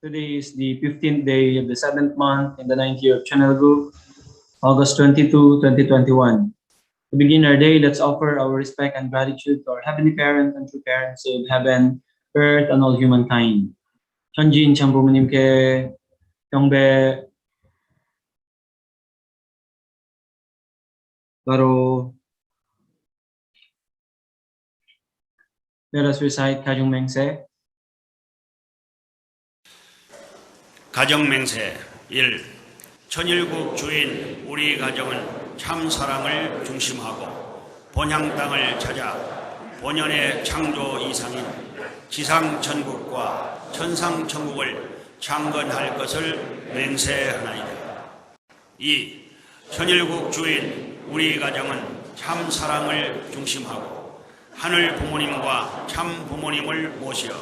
Today is the 15th day of the 7th month in the 9th year of Channel Group, August 22, 2021. To begin our day, let's offer our respect and gratitude to our Heavenly Parent and true parents of heaven, earth, and all humankind. 천지인 참 부모님께 경배, 바로 let us recite 가정맹세. 가정맹세 1. 천일국 주인 우리 가정은 참 사랑을 중심하고 본향 땅을 찾아 본연의 창조 이상인 지상천국과 천상천국을 창건할 것을 맹세하나이다. 2. 천일국 주인 우리 가정은 참 사랑을 중심하고 하늘 부모님과 참 부모님을 모시어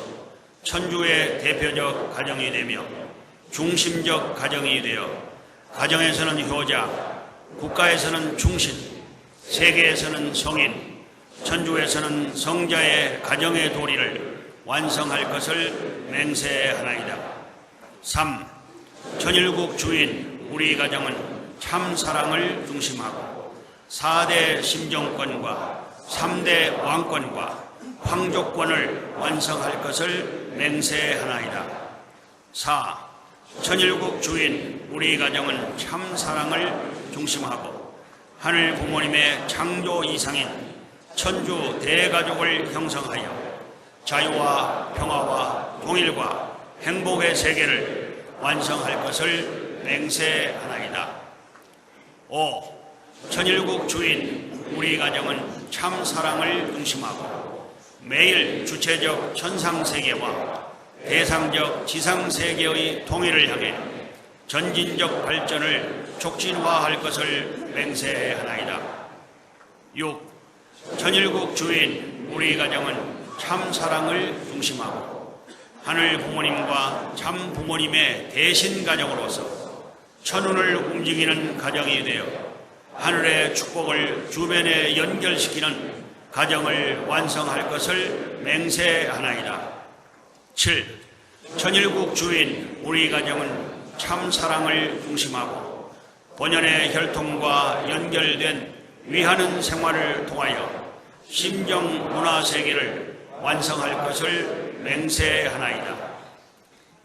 천주의 대표적 가정이 되며 중심적 가정이 되어 가정에서는 효자, 국가에서는 충신, 세계에서는 성인, 천주에서는 성자의 가정의 도리를 완성할 것을 맹세하나이다. 3. 천일국 주인 우리 가정은 참 사랑을 중심하고 4대 심정권과 3대 왕권과 황족권을 완성할 것을 맹세하나이다. 4. 천일국 주인 우리 가정은 참 사랑을 중심하고 하늘 부모님의 창조 이상인 천주 대가족을 형성하여 자유와 평화와 통일과 행복의 세계를 완성할 것을 맹세하나이다. 5. 천일국 주인 우리 가정은 참 사랑을 중심하고 매일 주체적 천상세계와 대상적 지상세계의 통일을 향해 전진적 발전을 촉진화할 것을 맹세하나이다. 6. 천일국 주인 우리 가정은 참 사랑을 중심하고 하늘 부모님과 참 부모님의 대신 가정으로서 천운을 움직이는 가정이 되어 하늘의 축복을 주변에 연결시키는 가정을 완성할 것을 맹세하나이다. 7. 천일국 주인 우리 가정은 참 사랑을 중심하고 본연의 혈통과 연결된 위하는 생활을 통하여 심정 문화 세계를 완성할 것을 맹세하나이다.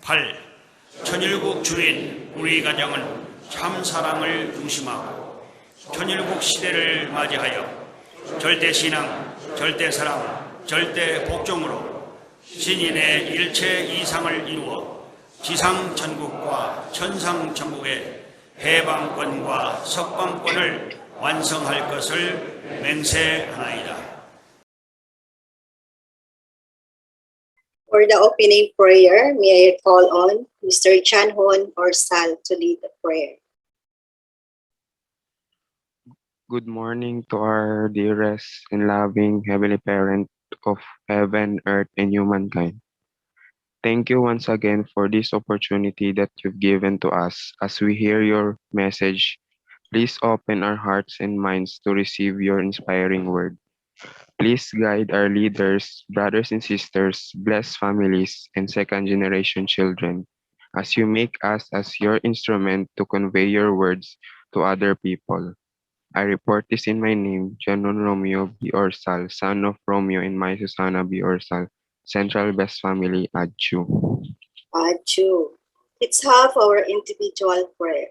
8. 천일국 주인 우리 가정은 참 사랑을 중심하고 천일국 시대를 맞이하여 절대신앙, 절대사랑, 절대복종으로 신인의 일체 이상을 이루어 지상천국과 천상천국의 해방권과 석방권을 완성할 것을 맹세하나이다. For the opening prayer, may I call on Mr. Chanhon or Sal to lead the prayer. Good morning to our dearest and loving Heavenly Parent of heaven, earth, and humankind. Thank you once again for this opportunity that you've given to us as we hear your message. Please open our hearts and minds to receive your inspiring word. Please guide our leaders, brothers and sisters, bless families, and second-generation children as you make us as your instrument to convey your words to other people. I report this in my name, Janon Romeo B. Orsal, son of Romeo and my Susana B. Orsal, Central Best Family, Adju. Adju. Let's have our individual prayer.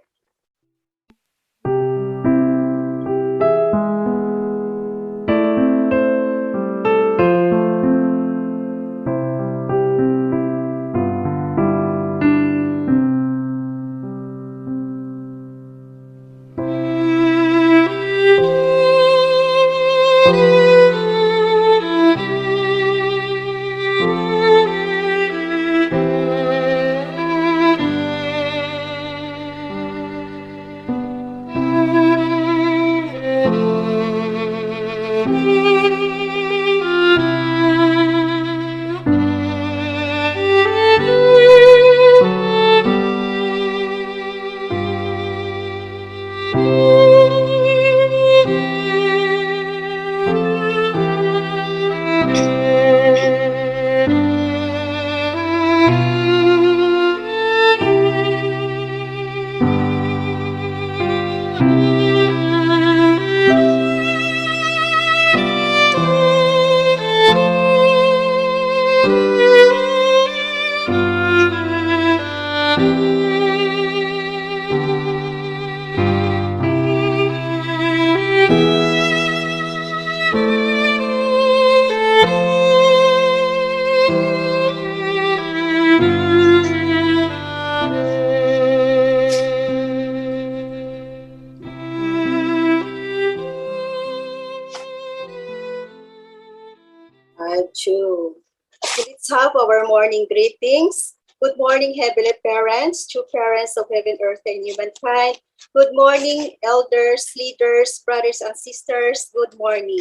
True. So let's have our morning greetings. Good morning, heavenly parents, true parents of heaven, earth, and humankind. Good morning, elders, leaders, brothers, and sisters. Good morning.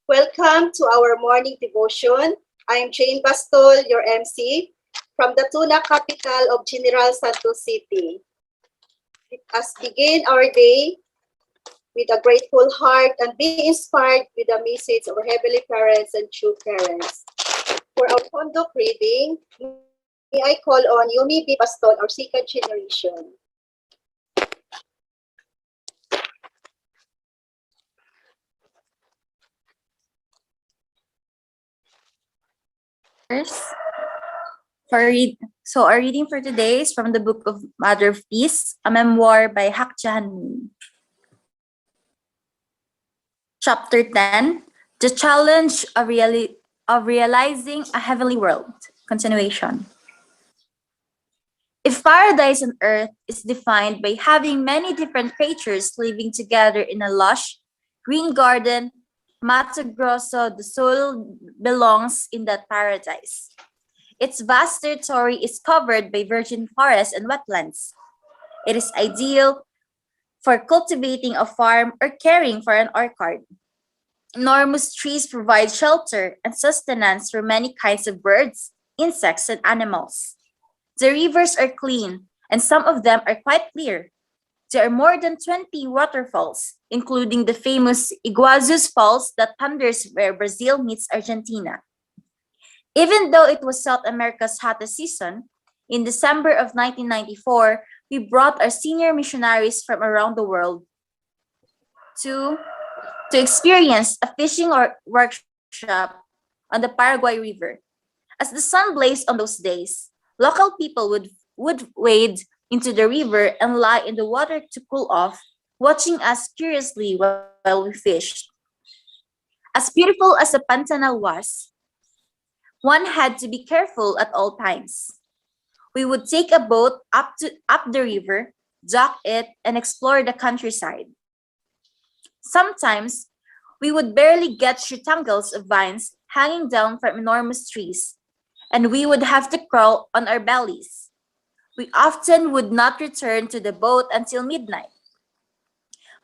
Welcome to our morning devotion. I'm Jane Bastol, your MC, from the Tuna capital of General Santos City. Let us begin our day with a grateful heart and be inspired with the message of our heavenly parents and true parents. For our conduct reading, may I call on Yumi B. Baston, our second generation. Our reading for today is from the book of Mother of Peace, a memoir by Hak Jahan Moon. Chapter 10, The Challenge of Realizing a Heavenly World. Continuation. If paradise on earth is defined by having many different creatures living together in a lush, green garden, Mato Grosso do Sul belongs in that paradise. Its vast territory is covered by virgin forests and wetlands. It is ideal for cultivating a farm or caring for an orchard. Enormous trees provide shelter and sustenance for many kinds of birds, insects, and animals. The rivers are clean, and some of them are quite clear. There are more than 20 waterfalls, including the famous Iguazu's Falls that thunders where Brazil meets Argentina. Even though it was South America's hottest season, in December of 1994, we brought our senior missionaries from around the world to experience a fishing workshop on the Paraguay River. As the sun blazed on those days, local people would wade into the river and lie in the water to cool off, watching us curiously while we fished. As beautiful as the Pantanal was, one had to be careful at all times. We would take a boat up the river, dock it, and explore the countryside. Sometimes, we would barely get through tangles of vines hanging down from enormous trees, and we would have to crawl on our bellies. We often would not return to the boat until midnight.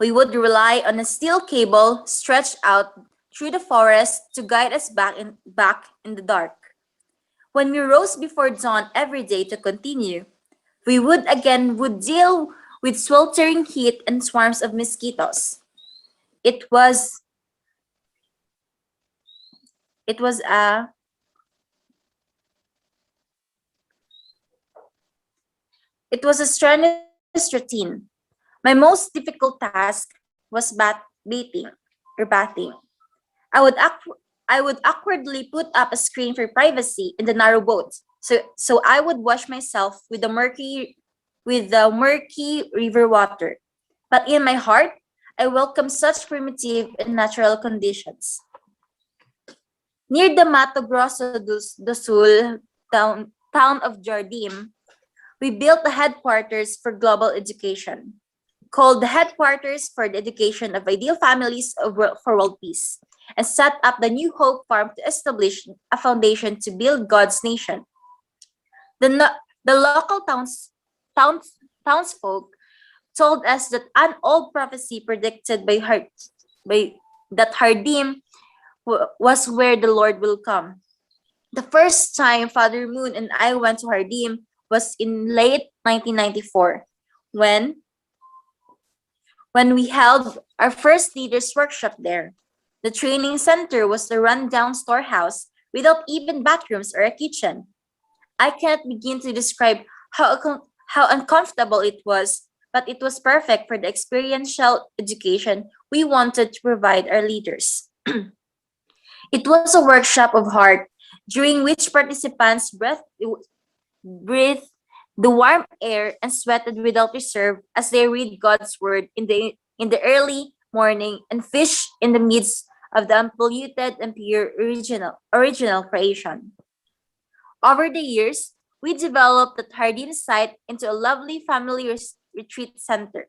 We would rely on a steel cable stretched out through the forest to guide us back in the dark. When we rose before dawn every day to continue, we would deal with sweltering heat and swarms of mosquitoes. It was a strenuous routine. My most difficult task was bathing. I would awkwardly put up a screen for privacy in the narrow boat. So I would wash myself with the murky river water. But in my heart, I welcome such primitive and natural conditions. Near the Mato Grosso do Sul town of Jardim, we built the headquarters for global education, called the Headquarters for the Education of Ideal Families for World Peace, and set up the New Hope Farm to establish a foundation to build God's nation. The local townsfolk told us that an old prophecy predicted that Hardim was where the Lord will come. The first time Father Moon and I went to Hardim was in late 1994, when we held our first leaders workshop there. The training center was a rundown storehouse without even bathrooms or a kitchen. I cannot begin to describe how uncomfortable it was, but it was perfect for the experiential education we wanted to provide our leaders. It was a workshop of heart, during which participants breathed the warm air and sweated without reserve as they read God's word in the early morning and fish in the midst of the unpolluted and pure original creation. Over the years, we developed the Tardim site into a lovely family retreat center.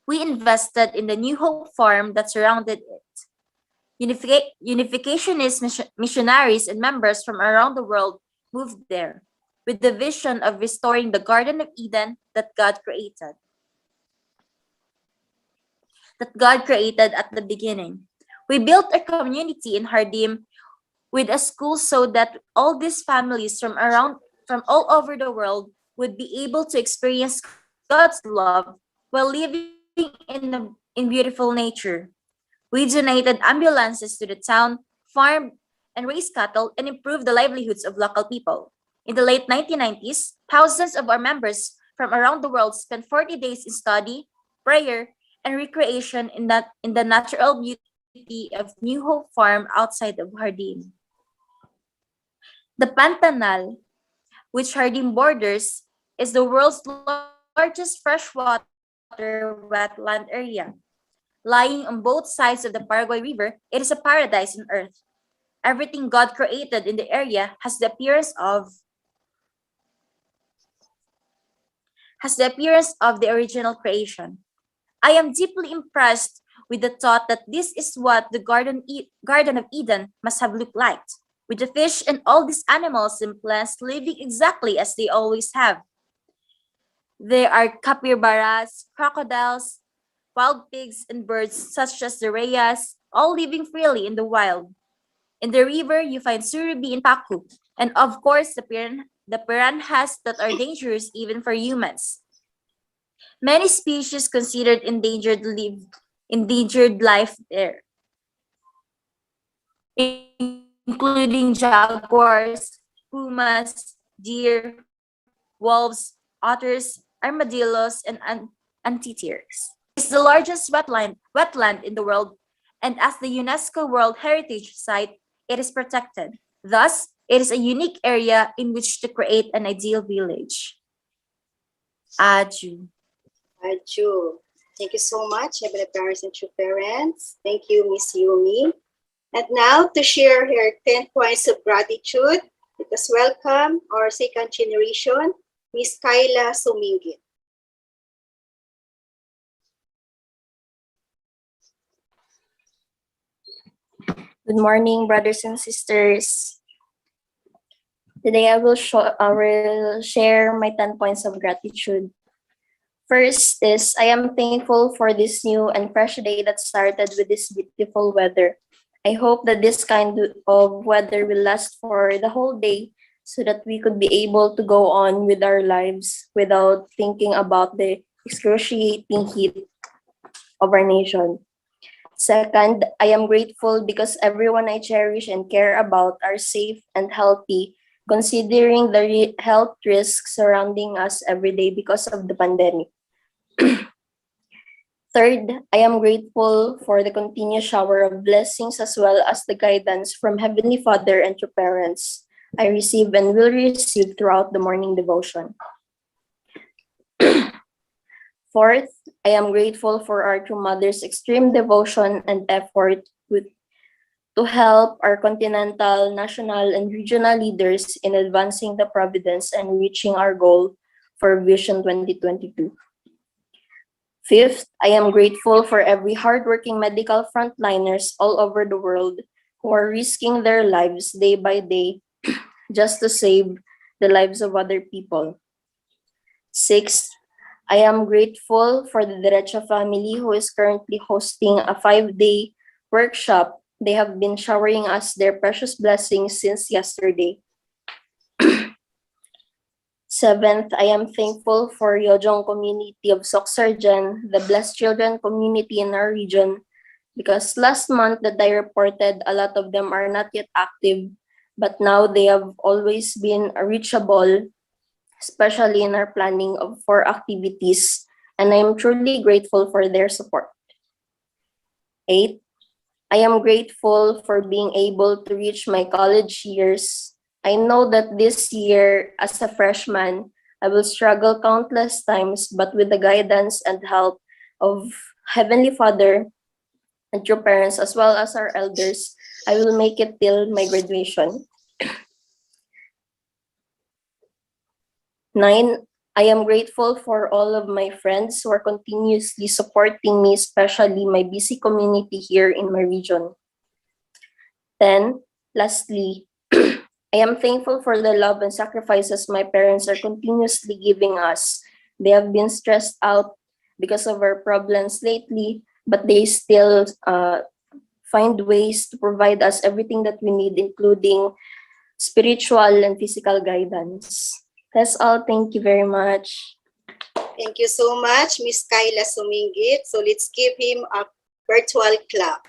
We invested in the New Hope Farm that surrounded it. Unificationist missionaries and members from around the world moved there with the vision of restoring the Garden of Eden that God created. At the beginning. We built a community in Hardim with a school so that all these families from all over the world would be able to experience God's love while living in beautiful nature. We donated ambulances to the town, farmed and raised cattle, and improved the livelihoods of local people. In the late 1990s, thousands of our members from around the world spent 40 days in study, prayer, and recreation in the natural beauty of New Hope Farm outside of Hardim. The Pantanal, which Hardim borders, is the world's largest freshwater wetland area. Lying on both sides of the Paraguay River, it is a paradise on earth. Everything God created in the area has the appearance of the original creation. I am deeply impressed with the thought that this is what the Garden of Eden must have looked like, with the fish and all these animals and plants living exactly as they always have. There are capybaras, crocodiles, wild pigs, and birds such as the rayas, all living freely in the wild. In the river, you find suribi and pacu, and of course the piranhas that are dangerous even for humans. Many species considered endangered life there, including jaguars, pumas, deer, wolves, otters, armadillos, and anteaters. It's the largest wetland in the world, and as the UNESCO World Heritage Site, it is protected. Thus, it is a unique area in which to create an ideal village. Aju. Aju. Thank you so much, Heavenly Parents and True Parents. Thank you, Miss Yumi. And now to share her 10 points of gratitude, let us welcome our second generation, Miss Kyla Sumingit. Good morning, brothers and sisters. Today I will share my 10 points of gratitude. First is I am thankful for this new and fresh day that started with this beautiful weather. I hope that this kind of weather will last for the whole day so that we could be able to go on with our lives without thinking about the excruciating heat of our nation. Second, I am grateful because everyone I cherish and care about are safe and healthy, considering the health risks surrounding us every day because of the pandemic. Third, I am grateful for the continuous shower of blessings as well as the guidance from Heavenly Father and True Parents I receive and will receive throughout the morning devotion. Fourth, I am grateful for our True Mother's extreme devotion and effort to help our continental, national, and regional leaders in advancing the providence and reaching our goal for Vision 2022. Fifth, I am grateful for every hardworking medical frontliners all over the world who are risking their lives day by day just to save the lives of other people. Sixth, I am grateful for the Derecha family who is currently hosting a 5-day workshop. They have been showering us their precious blessings since yesterday. Seventh, I am thankful for Yojong community of Soksarjan, the Blessed Children community in our region, because last month that I reported, a lot of them are not yet active, but now they have always been reachable, especially in our planning for activities, and I am truly grateful for their support. 8, I am grateful for being able to reach my college years. I know that this year, as a freshman, I will struggle countless times, but with the guidance and help of Heavenly Father and True Parents, as well as our elders, I will make it till my graduation. 9, I am grateful for all of my friends who are continuously supporting me, especially my busy community here in my region. Then, lastly, I am thankful for the love and sacrifices my parents are continuously giving us. They have been stressed out because of our problems lately, but they still find ways to provide us everything that we need, including spiritual and physical guidance. That's all. Thank you very much. Thank you so much, Miss Kyla Sumingit. So let's give him a virtual clap.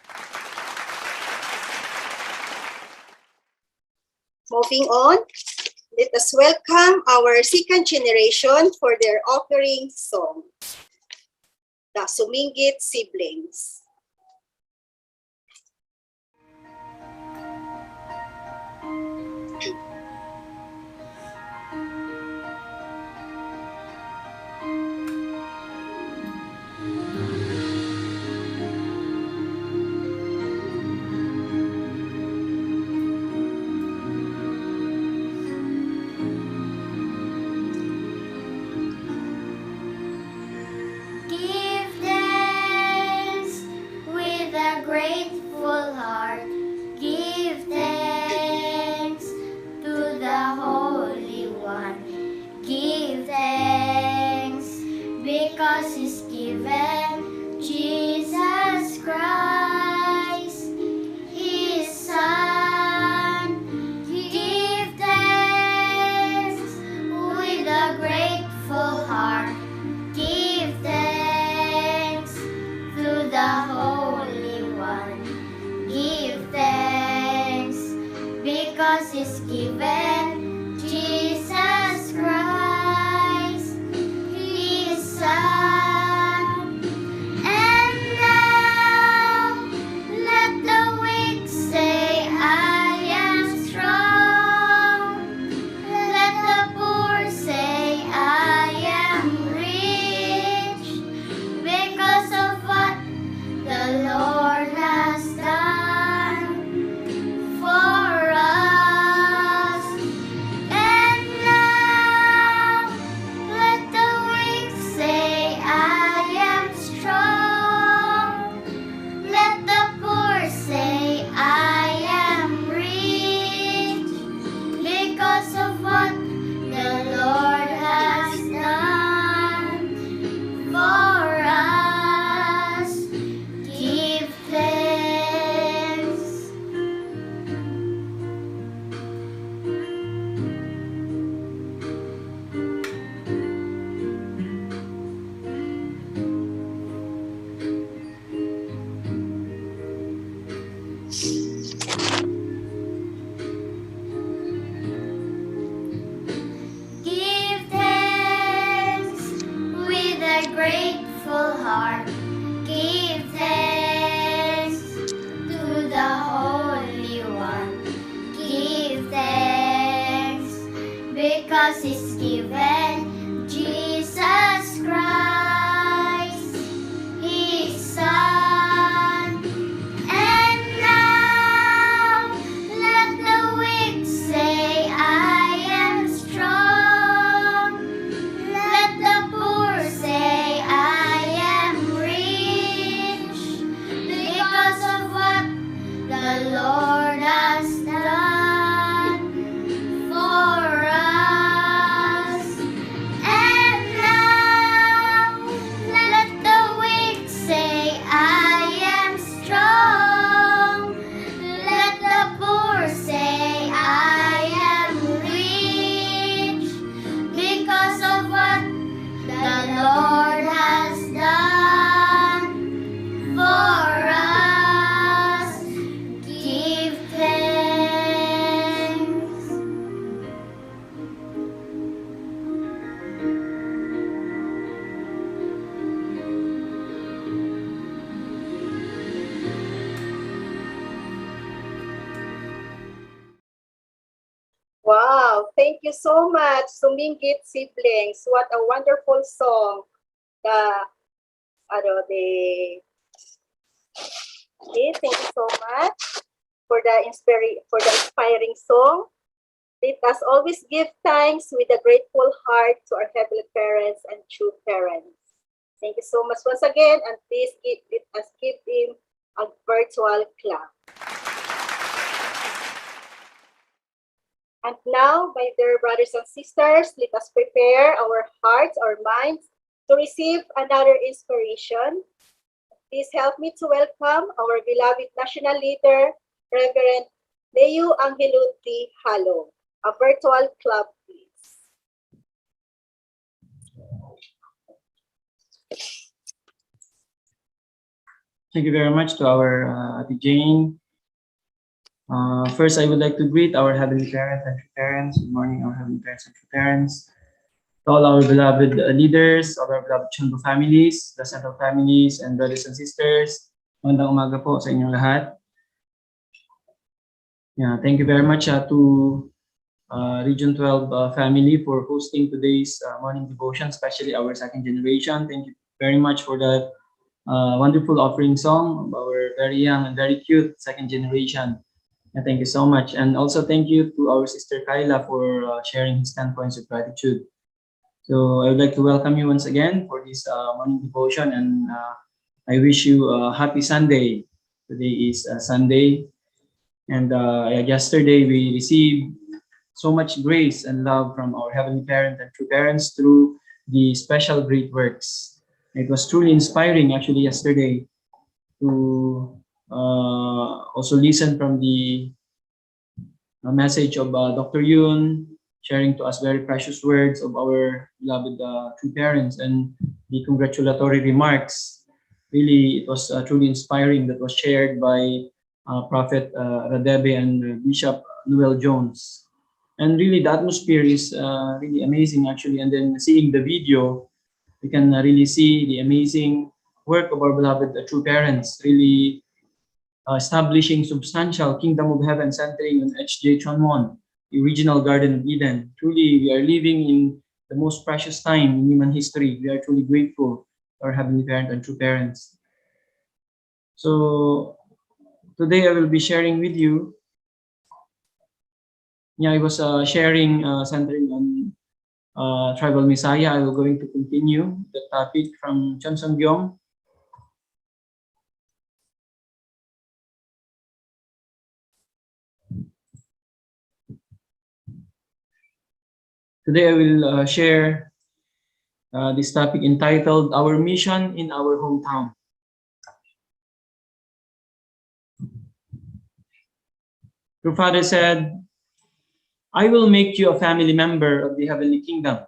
Moving on, let us welcome our second generation for their offering song, the Sumingit siblings. Give thanks with a grateful heart. Give thanks to the Holy One. Give thanks because He's given Jesus Christ, His Son. Give thanks with a grateful heart. Give thanks to the Holy One. Give thanks because He's given Jesus Christ, His Son. And now let the weak say, I am strong. Let the poor say, I am rich because of what the Lord has done for us. And now let the weak say, I am strong. Let the poor say, I am rich because of what the Lord has done for us. Give thanks. Give thanks with a grateful heart. Give thanks to the Holy One. Give thanks because He's given Jesus Christ, His Son. And now let the weak say, I am strong. Let the poor say, I am rich because of what the Lord has done for us. And now let the weak say, I am strong. Let the poor say, I am rich because of what the Lord has done for us. Give thanks. Wow, thank you so much, Sumingit siblings. What a wonderful song. Okay, thank you so much for the inspiring song. Let us always give thanks with a grateful heart to our heavenly parents and true parents. Thank you so much once again, and please let us give him a virtual clap. And now, my dear brothers and sisters, let us prepare our hearts, our minds to receive another inspiration. Please help me to welcome our beloved national leader, Reverend Leo Angeluti Halo. A virtual clap, please. Thank you very much to our Ate Jane. First, I would like to greet our Heavenly Parents and True Parents. Good morning, our Heavenly Parents and True Parents. To all our beloved leaders, all our beloved Chungo families, the Central families, and brothers and sisters. Magandang umaga po sa inyong lahat. Yeah, thank you very much to Region 12 family for hosting today's morning devotion, especially our second generation. Thank you very much for that wonderful offering song of our very young and very cute second generation. Thank you so much. And also thank you to our sister Kyla for sharing his 10 points of gratitude. So I would like to welcome you once again for this morning devotion, and I wish you a happy Sunday. Today is Sunday, and yesterday we received so much grace and love from our Heavenly Parent and True Parents through the special great works. It was truly inspiring actually yesterday to also listen from the message of Dr. Yun, sharing to us very precious words of our beloved True Parents and the congratulatory remarks. Really, it was truly inspiring that was shared by Prophet Radebe and Bishop Noel Jones. And really, the atmosphere is really amazing actually. And then seeing the video, we can really see the amazing work of our beloved True Parents, really establishing substantial Kingdom of Heaven centering on HJ Chonwon, the original Garden of Eden. Truly, we are living in the most precious time in human history. We are truly grateful to our Heavenly Parent and True Parents. So today I will be sharing with you. Yeah, I was sharing centering on Tribal Messiah. I will going to continue the topic from Chon Song-byong. Today I will share this topic entitled Our Mission in Our Hometown. Your Father said, I will make you a family member of the Heavenly Kingdom.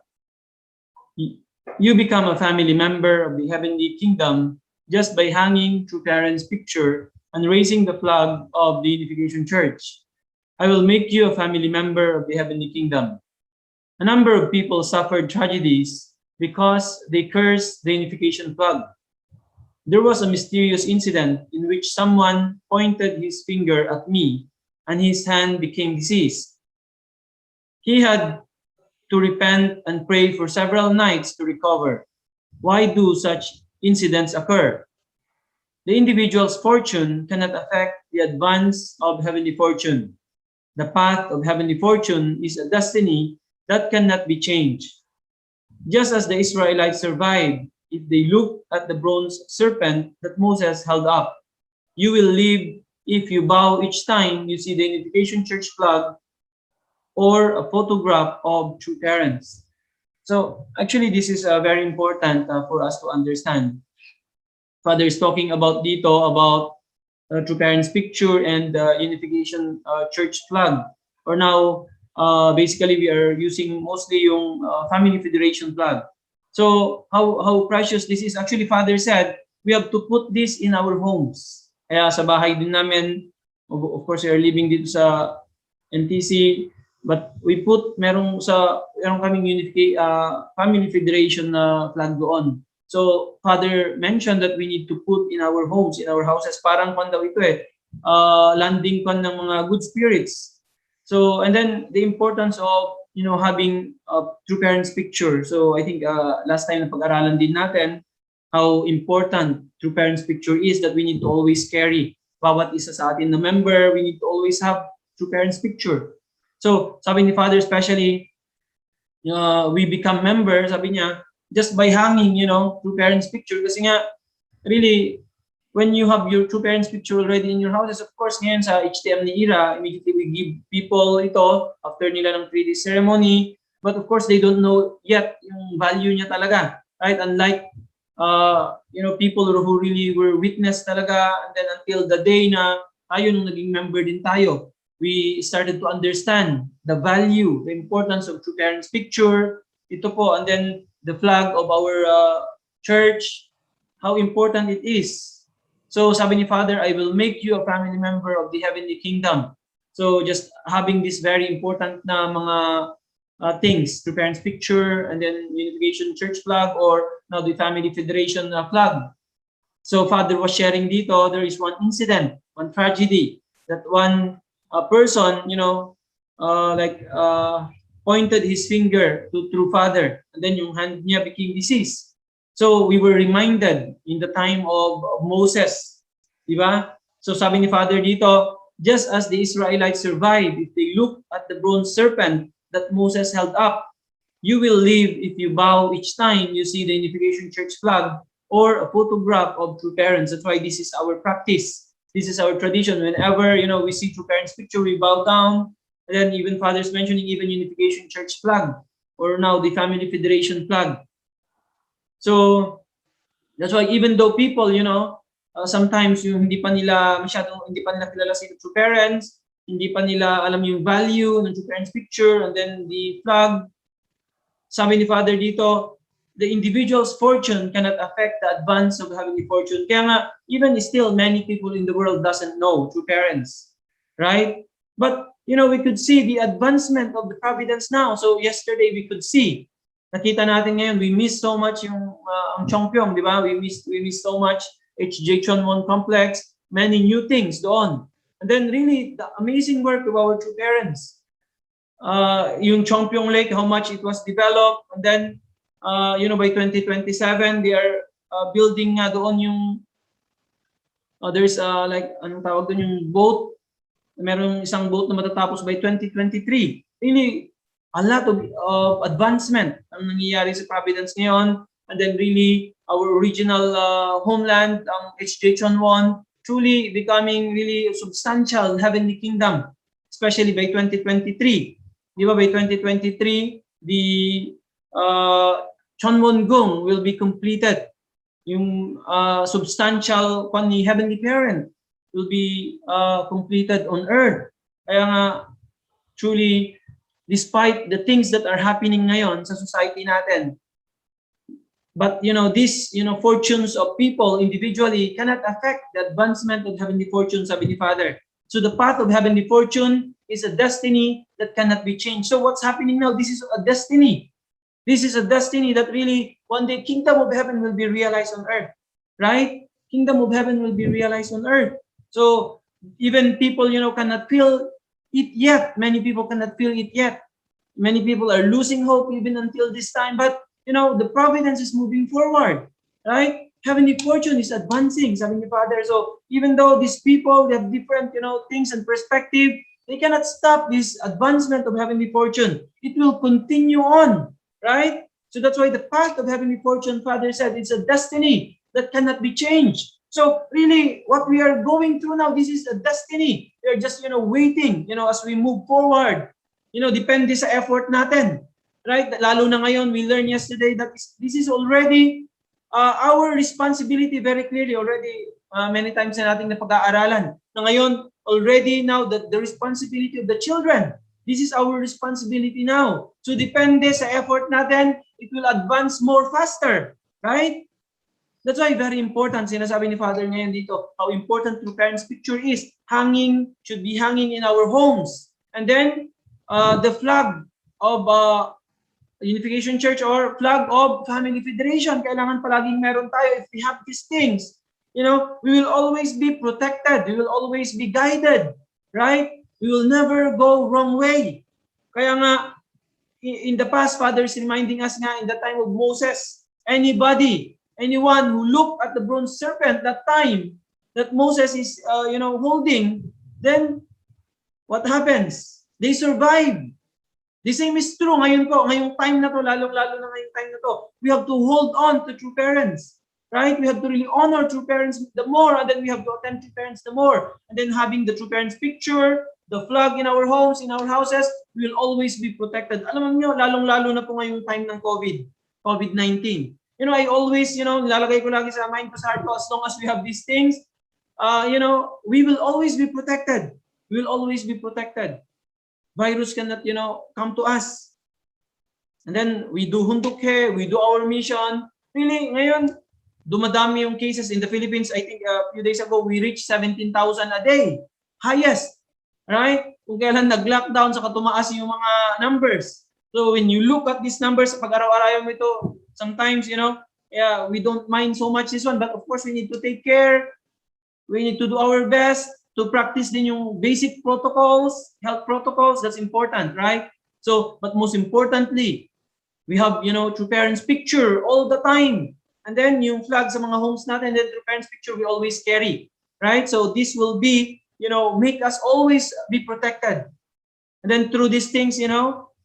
You become a family member of the Heavenly Kingdom just by hanging True Parents' picture and raising the flag of the Unification Church. I will make you a family member of the Heavenly Kingdom. A number of people suffered tragedies because they cursed the Unification flag. There was a mysterious incident in which someone pointed his finger at me and his hand became diseased. He had to repent and pray for several nights to recover. Why do such incidents occur? The individual's fortune cannot affect the advance of heavenly fortune. The path of heavenly fortune is a destiny that cannot be changed. Just as the Israelites survived if they look at the bronze serpent that Moses held up, you will live if you bow each time you see the Unification Church flag or a photograph of True Parents. So actually this is very important for us to understand. Father is talking about dito about True Parents picture and Unification Church flag. Or now, basically we are using mostly yung Family Federation flag. So how precious this is. Actually, Father said, we have to put this in our homes. Kaya sa bahay din namin, of course, we are living dito sa NTC, but we put, meron kaming Family Federation na flag doon. So Father mentioned that we need to put in our homes, in our houses, parang kung daw ito landing pan ng mga good spirits. So, and then the importance of, having a True Parents picture. So I think last time na pag-aralan din natin how important True Parents picture is, that we need to always carry. Bawat isa sa atin na member, we need to always have True Parents picture. So sabi ni Father, especially, we become members, sabi niya, just by hanging, True Parents picture. Kasi nga, really, when you have your true parents picture already in your houses, of course, ngayon sa HTM ni era, immediately we give people ito after nila ng 3-day ceremony. But of course, they don't know yet yung value niya talaga, right? Unlike, people who really were witness talaga, and then until the day na tayo nung naging member din tayo, we started to understand the value, the importance of true parents picture. Ito po, and then the flag of our church, how important it is. So sabi ni Father, I will make you a family member of the heavenly kingdom. So just having this very important na mga things, true parents picture, and then Unification Church flag, or now the Family Federation flag. So Father was sharing dito, there is one incident, one tragedy, that one person, pointed his finger to Father, and then yung hand niya became diseased. So we were reminded in the time of Moses, di ba? So sabi ni Father dito, just as the Israelites survived, if they look at the bronze serpent that Moses held up, you will live if you bow each time you see the Unification Church flag or a photograph of true parents. That's why this is our practice. This is our tradition. Whenever, we see true parents picture, we bow down. And then even Father's mentioning even Unification Church flag, or now the Family Federation flag. So that's why even though people, sometimes hindi pa nila kilala si true parents, hindi pa nila alam yung value ng true parents picture, and then the flag, sabi ni Father dito, the individual's fortune cannot affect the advance of heavenly fortune. Kaya nga, even still, many people in the world doesn't know true parents, right? But, we could see the advancement of the providence now. So yesterday, we could see, nakita natin ngayon, we miss so much yung ang Chongpyong, di ba? We miss so much HJ-Chonwon complex, many new things doon. And then really, the amazing work of our true parents. Yung Chongpyong Lake, how much it was developed, and then, by 2027, they are building nga doon yung, there's anong tawag doon, yung boat, merong isang boat na matatapos by 2023. Really, a lot of advancement ang nangyayari sa Providence ngayon, and then really our original homeland, ang HJ-Chonwon, truly becoming really substantial heavenly kingdom, especially by 2023. Di ba, by 2023, the Chonwon-gung will be completed. Yung substantial heavenly parent will be completed on earth. Kaya nga, truly, despite the things that are happening ngayon sa society natin, but these fortunes of people individually cannot affect the advancement of heavenly fortune, sabi ni Father. So the path of heavenly fortune is a destiny that cannot be changed. So what's happening now? This is a destiny. This is a destiny that really one day kingdom of heaven will be realized on earth, right? Kingdom of heaven will be realized on earth. So even people cannot feel it yet. Many people cannot feel it yet. Many people are losing hope even until this time. But the providence is moving forward, right? Heavenly fortune is advancing, sabi ni Father. So even though these people, they have different things and perspective, they cannot stop this advancement of heavenly fortune. It will continue on, right? So that's why the path of heavenly fortune, Father said, it's a destiny that cannot be changed. So really, what we are going through now, this is a destiny. We are just waiting, as we move forward. Depende sa effort natin, right? Lalo na ngayon, we learned yesterday that this is already our responsibility very clearly already. Many times na nating napag-aaralan na ngayon, already now that the responsibility of the children, this is our responsibility now. So depende sa effort natin, it will advance more faster, right? That's why very important, sinasabi ni Father ngayon dito, how important true parents picture is, should be hanging in our homes. And then, the flag of Unification Church or flag of Family Federation, kailangan palaging meron tayo. If we have these things, we will always be protected. We will always be guided, right? We will never go wrong way. Kaya nga, in the past, Father is reminding us nga in the time of Moses, anyone who looked at the bronze serpent that time that Moses is, holding, then what happens? They survive. The same is true ngayon po, ngayong time na to, lalong-lalo na ngayong time na to. We have to hold on to true parents. right? We have to really honor true parents the more, and then we have to attend true parents the more. And then having the true parents picture, the flag in our homes, in our houses, we will always be protected. Alam niyo, lalong-lalo na po ngayong time ng COVID-19. You know, I always, nilalagay ko lagi sa mind ko, sa heart ko, as long as we have these things, we will always be protected. We will always be protected. Virus cannot, come to us. And then we do hundukhe, we do our mission. Really, ngayon, dumadami yung cases in the Philippines. I think a few days ago, we reached 17,000 a day. Highest, right? Kung kailan nag-lockdown, saka tumaas yung mga numbers. So when you look at these numbers, pag araw-araw mo ito, sometimes, we don't mind so much this one. But of course, we need to take care. We need to do our best to practice din yung basic protocols, health protocols. That's important, right? So, but most importantly, we have, true parents picture all the time. And then yung flag sa mga homes natin, then true parents picture we always carry, right? So this will be, make us always be protected. And then through these things,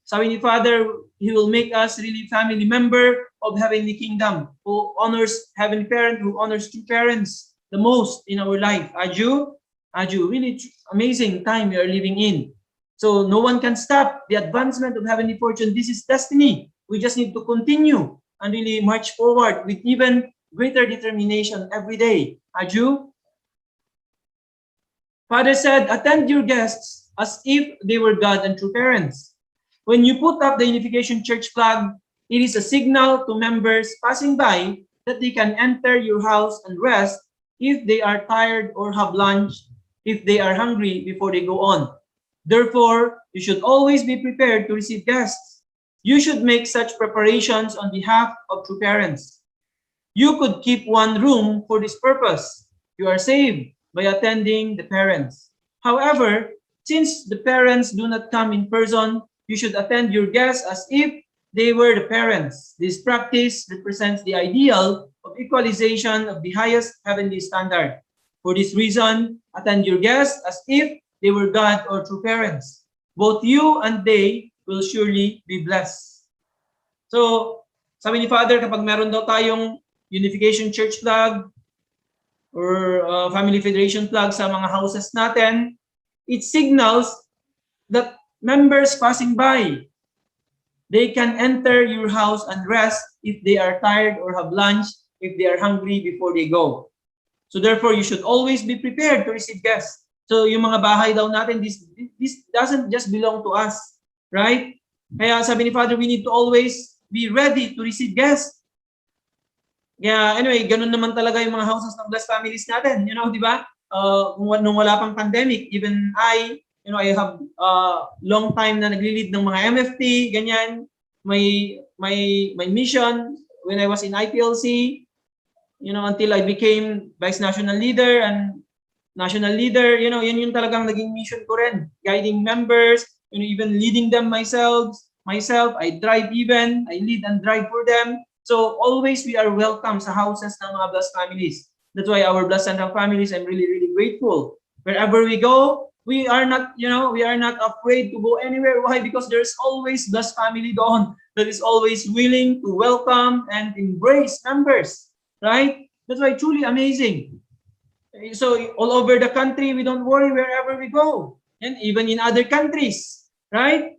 sabi ni Father, He will make us really family member of Heavenly Kingdom, who honors Heavenly Parent, who honors true parents the most in our life. Aju, really amazing time we are living in. So no one can stop the advancement of heavenly fortune. This is destiny. We just need to continue and really march forward with even greater determination every day. Aju? Father said, attend your guests as if they were God and true parents. When you put up the Unification Church flag, it is a signal to members passing by that they can enter your house and rest if they are tired or have lunch, if they are hungry before they go on. Therefore, you should always be prepared to receive guests. You should make such preparations on behalf of true parents. You could keep one room for this purpose. You are saved by attending the parents. However, since the parents do not come in person, you should attend your guests as if they were the parents. This practice represents the ideal of equalization of the highest heavenly standard. For this reason, attend your guests as if they were God or true parents. Both you and they will surely be blessed. So, sabi ni Father, kapag meron daw tayong Unification Church flag or Family Federation flag sa mga houses natin, it signals that members passing by, they can enter your house and rest if they are tired or have lunch, if they are hungry before they go. So therefore, you should always be prepared to receive guests. So yung mga bahay daw natin, this doesn't just belong to us, right? Kaya sabi ni Father, we need to always be ready to receive guests. Yeah, anyway, ganun naman talaga yung mga houses ng blessed families natin. Di ba? Nung wala pang pandemic, even I have long time na nagli-lead ng mga MFT, ganyan. My mission when I was in IPLC, until I became Vice National Leader and National Leader, yun yung talagang naging mission ko rin. Guiding members, even leading them myself, I drive even, I lead and drive for them. So always we are welcome sa houses ng mga blessed families. That's why our blessed central families, I'm really, really grateful. Wherever we go, we are not afraid to go anywhere. Why? Because there's always blessed family doon that is always willing to welcome and embrace members, right? That's why truly amazing. So all over the country, we don't worry wherever we go, and even in other countries, right?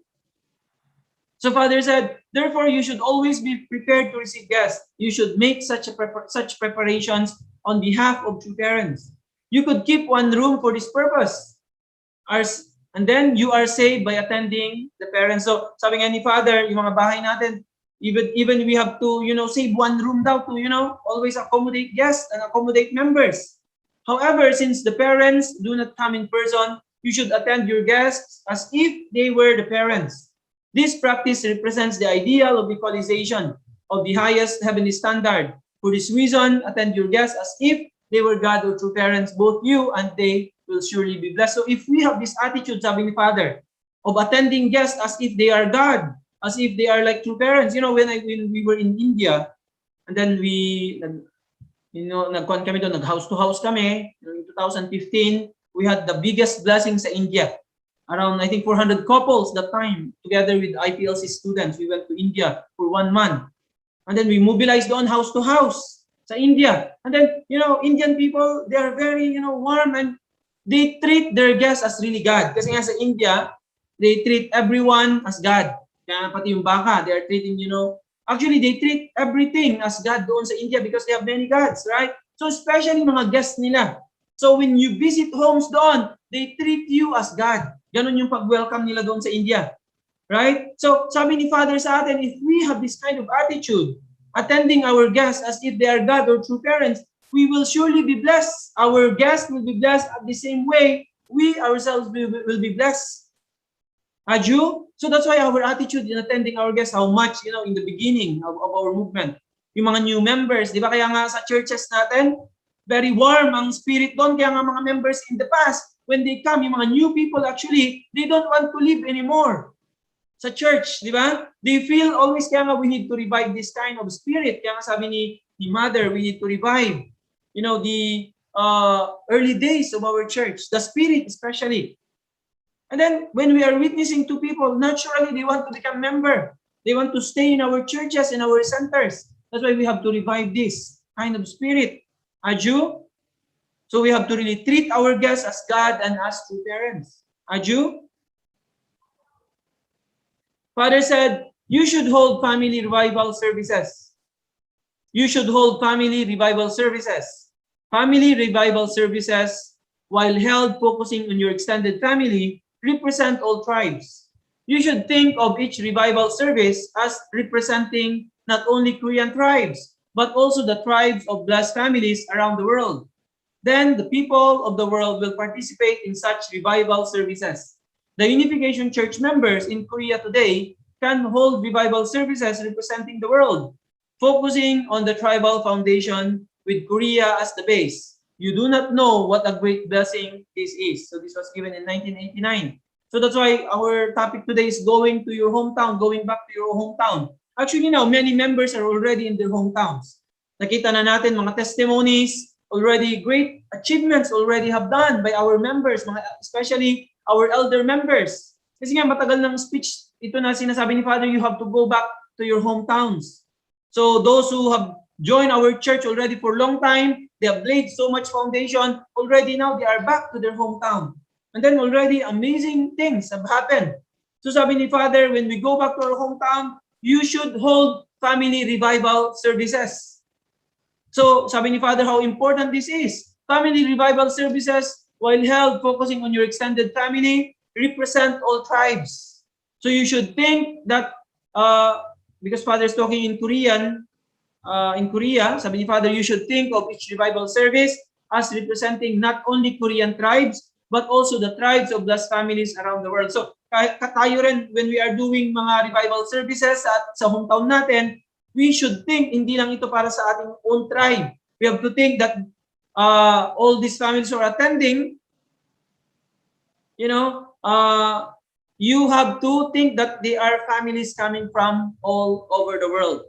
So Father said, therefore, you should always be prepared to receive guests. You should make such preparations on behalf of true parents. You could keep one room for this purpose. And then you are saved by attending the parents. So sabi nga ni Father, yung mga bahay natin, even we have to, save one room daw to, always accommodate guests and accommodate members. However, since the parents do not come in person, you should attend your guests as if they were the parents. This practice represents the ideal of equalization of the highest heavenly standard. For this reason, attend your guests as if they were God or true parents. Both you and they will surely be blessed. So if we have this attitude, sabi ni Father, of attending guests as if they are God, as if they are like true parents. When we were in India, and then nagkuhan kami doon, nag-house to house kami. In 2015, we had the biggest blessing sa India. Around, I think, 400 couples that time, together with IPLC students. We went to India for 1 month. And then we mobilized on house to house. sa India. And then, Indian people, they are very, warm, and they treat their guests as really God. Kasi nga sa India, they treat everyone as God. Kaya pati yung baka, they are treating, actually, they treat everything as God doon sa India because they have many gods, right? So, especially mga guests nila. So, when you visit homes doon, they treat you as God. Ganon yung pag-welcome nila doon sa India. Right? So, sabi ni Father sa atin, if we have this kind of attitude, attending our guests as if they are God or true parents, we will surely be blessed. Our guests will be blessed at the same way we ourselves will be blessed. Aju? So that's why our attitude in attending our guests, how much, in the beginning of our movement, yung mga new members, di ba kaya nga sa churches natin, very warm ang spirit doon, kaya nga mga members in the past, when they come, yung mga new people actually, they don't want to live anymore sa church, di ba? They feel always, kaya nga we need to revive this kind of spirit. Kaya nga sabi ni Mother, we need to revive, the early days of our church, the spirit especially. And then, when we are witnessing to people, naturally, they want to become member. They want to stay in our churches, in our centers. That's why we have to revive this kind of spirit. Aju? So we have to really treat our guests as God and as true parents. Aju? Father said, you should hold family revival services. You should hold family revival services. Family revival services, while held focusing on your extended family, represent all tribes. You should think of each revival service as representing not only Korean tribes, but also the tribes of blessed families around the world. Then the people of the world will participate in such revival services. The Unification Church members in Korea today can hold revival services representing the world, focusing on the tribal foundation with Korea as the base. You do not know what a great blessing this is. So this was given in 1989. So that's why our topic today is going to your hometown, going back to your hometown. Actually now, many members are already in their hometowns. Nakita na natin mga testimonies, already great achievements already have done by our members, especially our elder members. Kasi nga matagal ng speech ito na sinasabi ni Father, you have to go back to your hometowns. So those who have joined our church already for a long time, they have laid so much foundation, already now they are back to their hometown. And then already amazing things have happened. So sabi ni Father, when we go back to our hometown, you should hold family revival services. So sabi ni Father, how important this is. Family revival services, while held focusing on your extended family, represent all tribes. So you should think that, because Father is talking in Korean, in Korea, sabi ni Father, you should think of each revival service as representing not only Korean tribes, but also the tribes of blessed families around the world. So tayo rin, when we are doing mga revival services at sa hometown natin, we should think, hindi lang ito para sa ating own tribe. We have to think that all these families who are attending, you have to think that they are families coming from all over the world.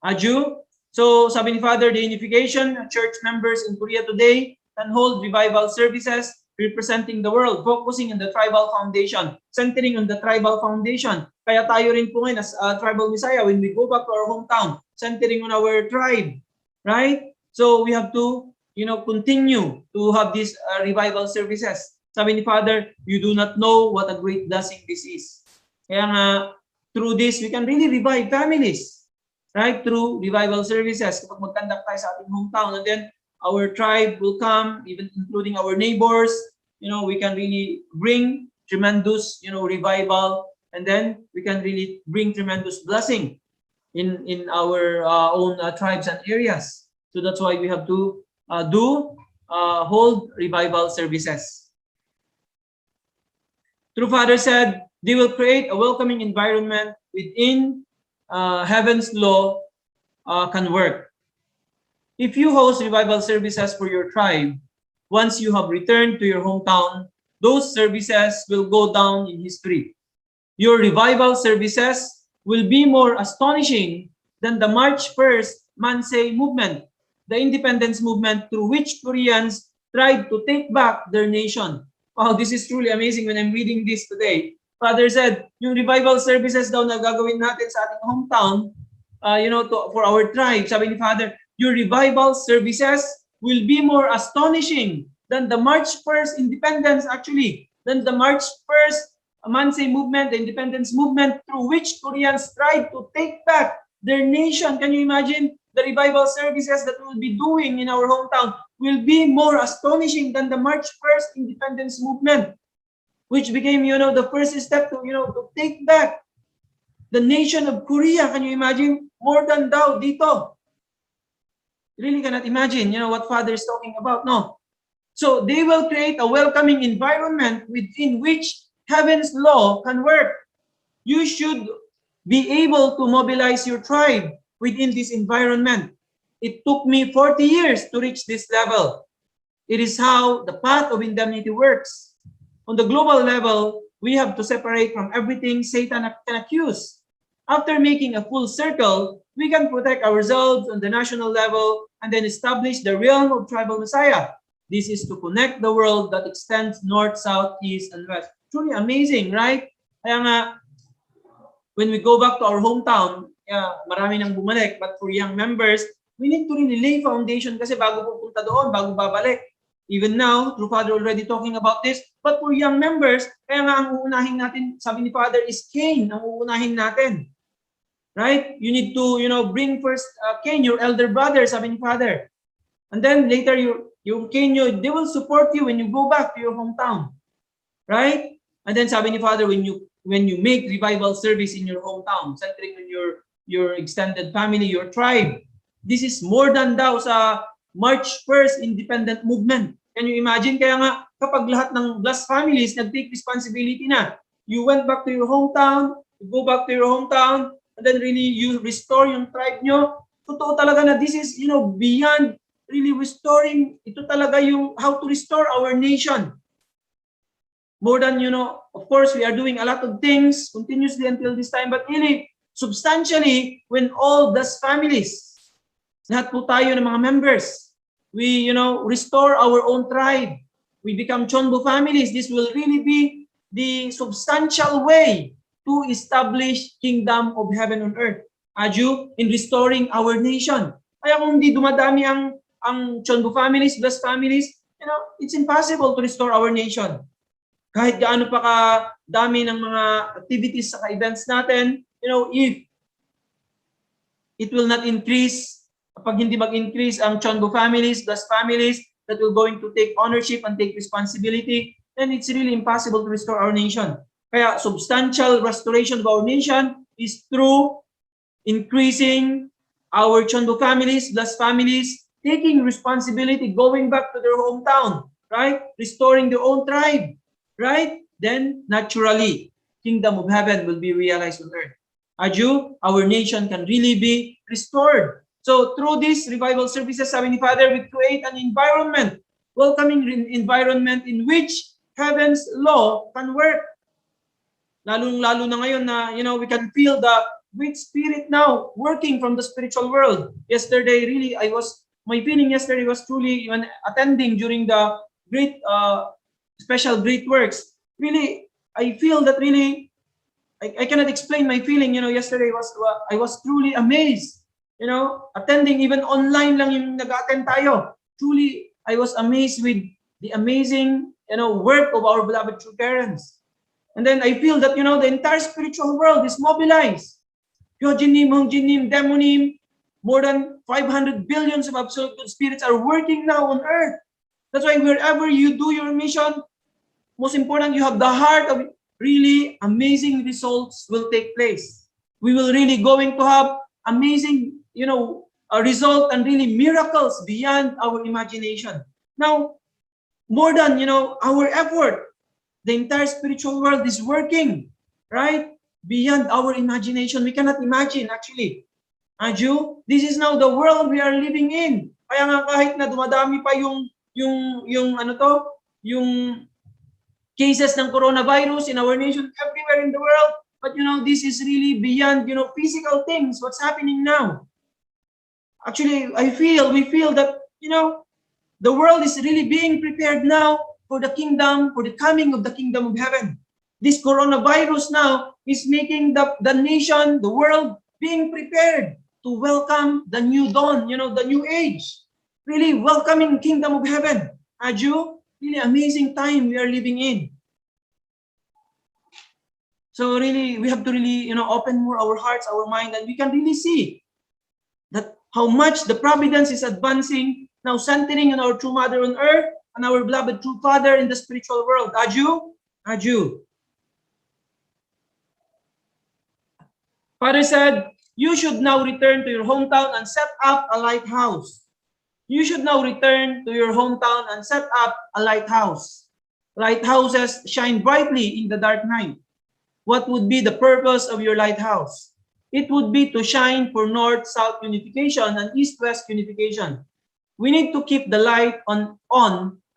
Aju? So sabi ni Father, the Unification Church members in Korea today can hold revival services representing the world, focusing on the tribal foundation, centering on the tribal foundation. Kaya tayo rin po ngayon as tribal Messiah, when we go back to our hometown, centering on our tribe, right? So we have to, continue to have these revival services. Sabi ni Father, you do not know what a great blessing this is. Kaya nga, through this, we can really revive families, right? Through revival services. Kapag mag-conduct tayo sa ating hometown, and then our tribe will come, even including our neighbors, we can really bring tremendous, revival, and then we can really bring tremendous blessing in our own tribes and areas. So that's why we have to hold revival services. True Father said, they will create a welcoming environment within heaven's law can work. If you host revival services for your tribe, once you have returned to your hometown, those services will go down in history. Your revival services will be more astonishing than the March 1st Mansei movement, the independence movement through which Koreans tried to take back their nation. Wow, this is truly amazing when I'm reading this today. Father said, yung revival services daw na gagawin natin sa ating hometown, for our tribe. Sabi ni Father, your revival services will be more astonishing than the March 1st independence, actually, than the March 1st Mansei movement, the independence movement through which Koreans tried to take back their nation. Can you imagine? The revival services that we'll be doing in our hometown will be more astonishing than the March 1st independence movement, which became, the first step to, to take back the nation of Korea. Can you imagine? More than daw dito. Really cannot imagine, what Father is talking about. No. So they will create a welcoming environment within which heaven's law can work. You should be able to mobilize your tribe within this environment. It took me 40 years to reach this level. It is how the path of indemnity works. On the global level, we have to separate from everything Satan can accuse. After making a full circle, we can protect ourselves on the national level and then establish the realm of tribal Messiah. This is to connect the world that extends north, south, east, and west. Truly amazing, right? Kaya nga, when we go back to our hometown, marami nang bumalik, but for young members, we need to really lay foundation kasi bago pupunta doon, bago babalik. Even now, through Father already talking about this, but for young members, kaya nga ang uunahin natin, sabi ni Father, is Cain, ang uunahin natin. Right? You need to, bring first Cain, your elder brother, sabi ni Father. And then later, yung Cain, they will support you when you go back to your hometown. Right? And then sabi ni Father, when you make revival service in your hometown, centering on your extended family, your tribe, this is more than daw sa March 1st independent movement. Can you imagine? Kaya nga, kapag lahat ng blessed families nag-take responsibility na, you went back to your hometown, you go back to your hometown, and then really you restore yung tribe nyo, totoo talaga na this is, beyond really restoring, ito talaga yung how to restore our nation. More than, of course, we are doing a lot of things continuously until this time, but really, substantially, when all those families, lahat po tayo ng mga members, we, restore our own tribe, we become Chonbo families, this will really be the substantial way to establish kingdom of heaven on earth. Aju, in restoring our nation. Kaya kung hindi dumadami ang Chonbo families, blessed families, it's impossible to restore our nation. Kahit gaano pa kadami ng mga activities sa events natin, if it will not increase, kapag hindi mag-increase ang Chonbo families, blessed families that will going to take ownership and take responsibility, then it's really impossible to restore our nation. Kaya substantial restoration of our nation is through increasing our Chonbo families, blessed families, taking responsibility, going back to their hometown, right? Restoring their own tribe, right? Then, naturally, kingdom of heaven will be realized on earth. Aju, our nation can really be restored. So, through these revival services, sabi ni Father, we create an environment, welcoming environment in which heaven's law can work. Lalong-lalo na ngayon na, we can feel the great spirit now working from the spiritual world. Yesterday, really, my feeling yesterday was truly, when attending during the great, special great works, really, I feel that really, I cannot explain my feeling, yesterday I was truly amazed, attending even online lang yung nag-attend tayo. Truly, I was amazed with the amazing, work of our beloved true parents. And then I feel that, the entire spiritual world is mobilized. Hyojinim, Hongjinim, Demonim, more than 500 billions of absolute good spirits are working now on earth. That's why wherever you do your mission, most important, you have the heart of really amazing results will take place. We will really going to have amazing, a result and really miracles beyond our imagination. Now, more than, our effort, the entire spiritual world is working, right? Beyond our imagination. We cannot imagine, actually. Aju, this is now the world we are living in. Kaya nga kahit na dumadami pa yung cases ng coronavirus in our nation, everywhere in the world, but this is really beyond, physical things, what's happening now. Actually, we feel that, the world is really being prepared now for the kingdom, for the coming of the kingdom of heaven. This coronavirus now is making the nation, the world, being prepared to welcome the new dawn, the new age. Really welcoming kingdom of heaven. Aju, really amazing time we are living in. So really, we have to really, open more our hearts, our mind, and we can really see that how much the providence is advancing, now centering on our true mother on earth and our beloved true father in the spiritual world. Aju, Aju. Father said, you should now return to your hometown and set up a lighthouse. You should now return to your hometown and set up a lighthouse. Lighthouses shine brightly in the dark night. What would be the purpose of your lighthouse? It would be to shine for north-south unification and east-west unification. We need to keep the light on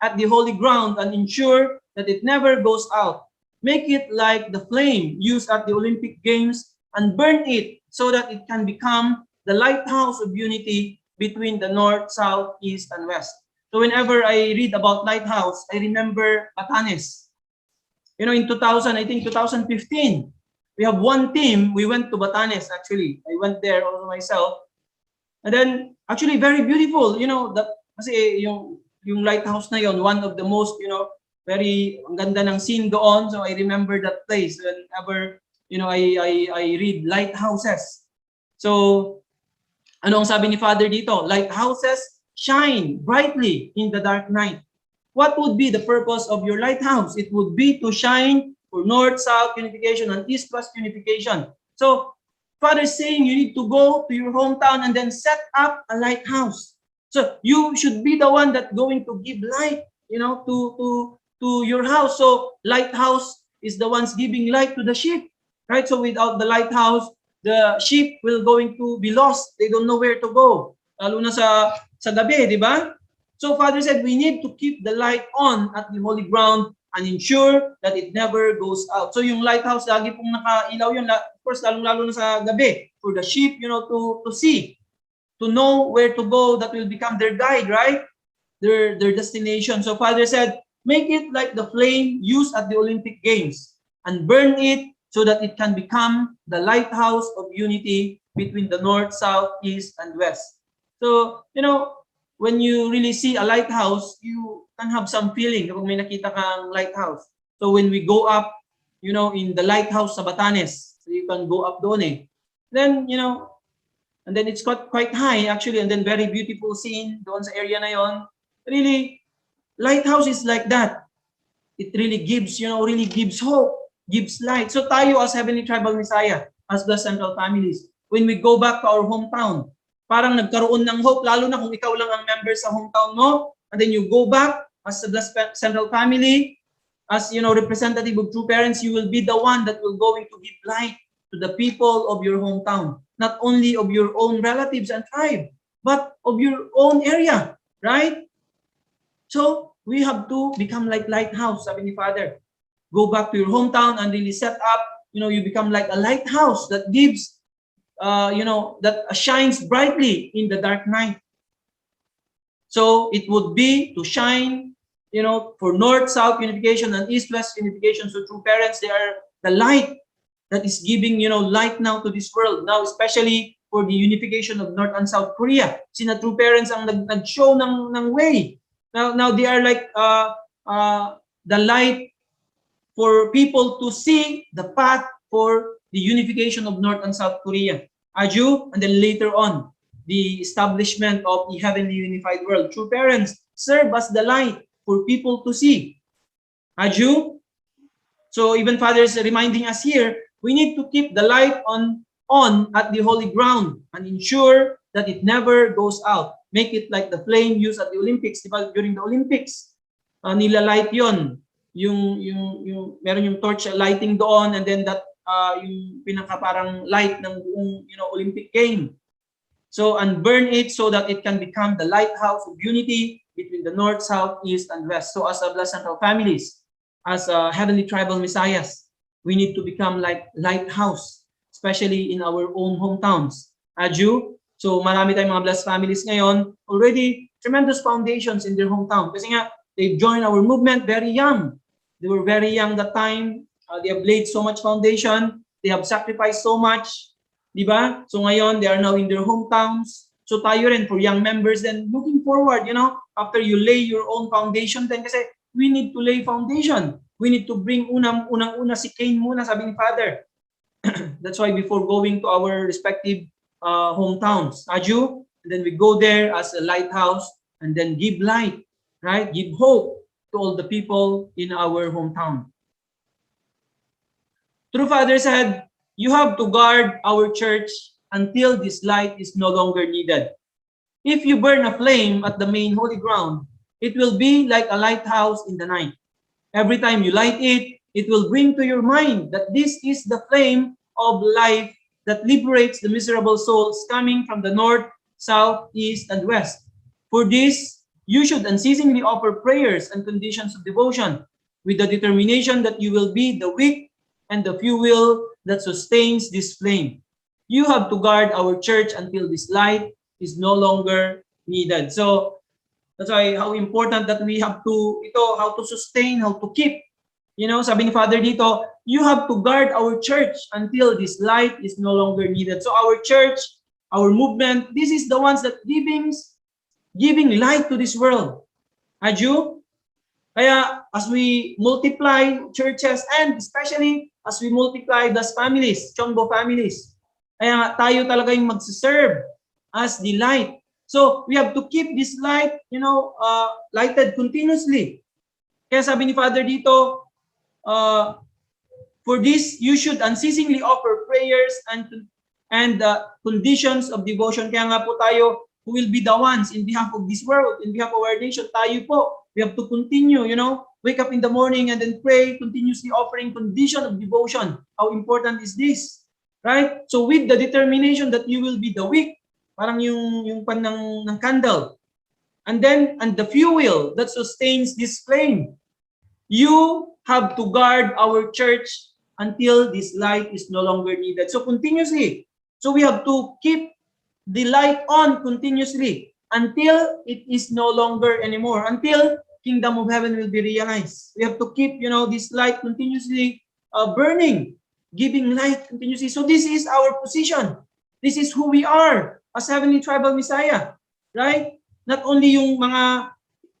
at the holy ground and ensure that it never goes out. Make it like the flame used at the Olympic Games and burn it so that it can become the lighthouse of unity between the north, south, east, and west. So whenever I read about lighthouse, I remember Batanes. In 2015, we have one team. We went to Batanes, actually. I went there also myself. And then, actually, very beautiful. Kasi yung lighthouse na yon, one of the most, very ang ganda ng scene doon. So I remember that place whenever, I read lighthouses. So, ano ang sabi ni Father dito? Lighthouses shine brightly in the dark night. What would be the purpose of your lighthouse? It would be to shine for north-south unification and east-west unification. So, Father is saying you need to go to your hometown and then set up a lighthouse. So, you should be the one that's going to give light, to your house. So, lighthouse is the ones giving light to the sheep, right? So, without the lighthouse, the sheep will going to be lost. They don't know where to go. Lalo na sa gabi, di ba? So Father said we need to keep the light on at the holy ground and ensure that it never goes out. So yung lighthouse, lagi pong nakailaw yun, of course, lalo na sa gabi, for the sheep, to see, to know where to go, that will become their guide, right? Their destination. So Father said, make it like the flame used at the Olympic Games and burn it so that it can become the lighthouse of unity between the north, south, east, and west. So, when you really see a lighthouse, you can have some feeling kapag may nakita kang lighthouse. So when we go up, in the lighthouse sa Batanes, so you can go up doon eh. Then, and then it's quite high actually, and then very beautiful scene doon sa area na yon. Really, lighthouse is like that. It really gives, really gives hope, gives light. So tayo as Heavenly Tribal Messiah, as Blessed Central Families, when we go back to our hometown, parang nagkaroon ng hope, lalo na kung ikaw lang ang member sa hometown mo, and then you go back as the Blessed Central Family, as representative of true parents, you will be the one that will going to give light to the people of your hometown, not only of your own relatives and tribe, but of your own area, right? So we have to become like lighthouse, sabi ni Father. Go back to your hometown and really set up, you become like a lighthouse that gives that shines brightly in the dark night. So it would be to shine, for north-south unification and east-west unification. So true parents, they are the light that is giving, light now to this world. Now, especially for the unification of North and South Korea. Sina true parents ang nag-show ng way. Now they are like the light for people to see the path for the unification of North and South Korea. Aju, and then later on, the establishment of the heavenly unified world. True parents serve as the light for people to see. Aju? So even Father is reminding us here, we need to keep the light on at the holy ground and ensure that it never goes out. Make it like the flame used at the Olympics. Diba? During the Olympics, nilalight yon. Yung meron yung torch lighting doon, and then that yung pinaka parang light ng buong Olympic game. So and burn it so that it can become the lighthouse of unity between the north, south, east, and west. So as a Blessed Central Families, as Heavenly Tribal Messiahs, we need to become like lighthouse, especially in our own hometowns. Aju? So marami tayong mga blessed families ngayon, already tremendous foundations in their hometown. Kasi nga, they joined our movement very young. They were very young that time. They have laid so much foundation. They have sacrificed so much. Di ba? So ngayon, they are now in their hometowns. So tayo rin, for young members, then looking forward, after you lay your own foundation, then kasi we need to lay foundation. We need to bring unang-una si Cain muna, sabi ni Father. That's why before going to our respective hometowns, Aju, and then we go there as a lighthouse and then give light, right? Give hope to all the people in our hometown. True Father said, you have to guard our church until this light is no longer needed. If you burn a flame at the main holy ground, it will be like a lighthouse in the night. Every time you light it, it will bring to your mind that this is the flame of life that liberates the miserable souls coming from the north, south, east, and west. For this, you should unceasingly offer prayers and conditions of devotion with the determination that you will be the wick and the fuel that sustains this flame. You have to guard our church until this light is no longer needed. So that's why how important that we have to how to sustain, how to keep. Sabi ni Father dito, you have to guard our church until this light is no longer needed. So our church, our movement, this is the ones that giving light to this world. Aju? Kaya as we multiply churches and especially as we multiply those families, Chongbo families, kaya tayo talaga yung magsiserve as the light. So we have to keep this light, lighted continuously. Kaya sabi ni Father dito, for this you should unceasingly offer prayers and conditions of devotion. Kaya nga po tayo, who will be the ones in behalf of this world, in behalf of our nation, tayo po. We have to continue, wake up in the morning and then pray, continuously offering condition of devotion. How important is this? Right? So with the determination that you will be the wick, parang yung pan ng candle. And the fuel that sustains this flame. You have to guard our church until this light is no longer needed. So continuously. So we have to keep the light on continuously until it is no longer anymore, until kingdom of heaven will be realized. We have to keep, this light continuously burning, giving light continuously. So this is our position. This is who we are as Heavenly Tribal Messiah, right? Not only yung mga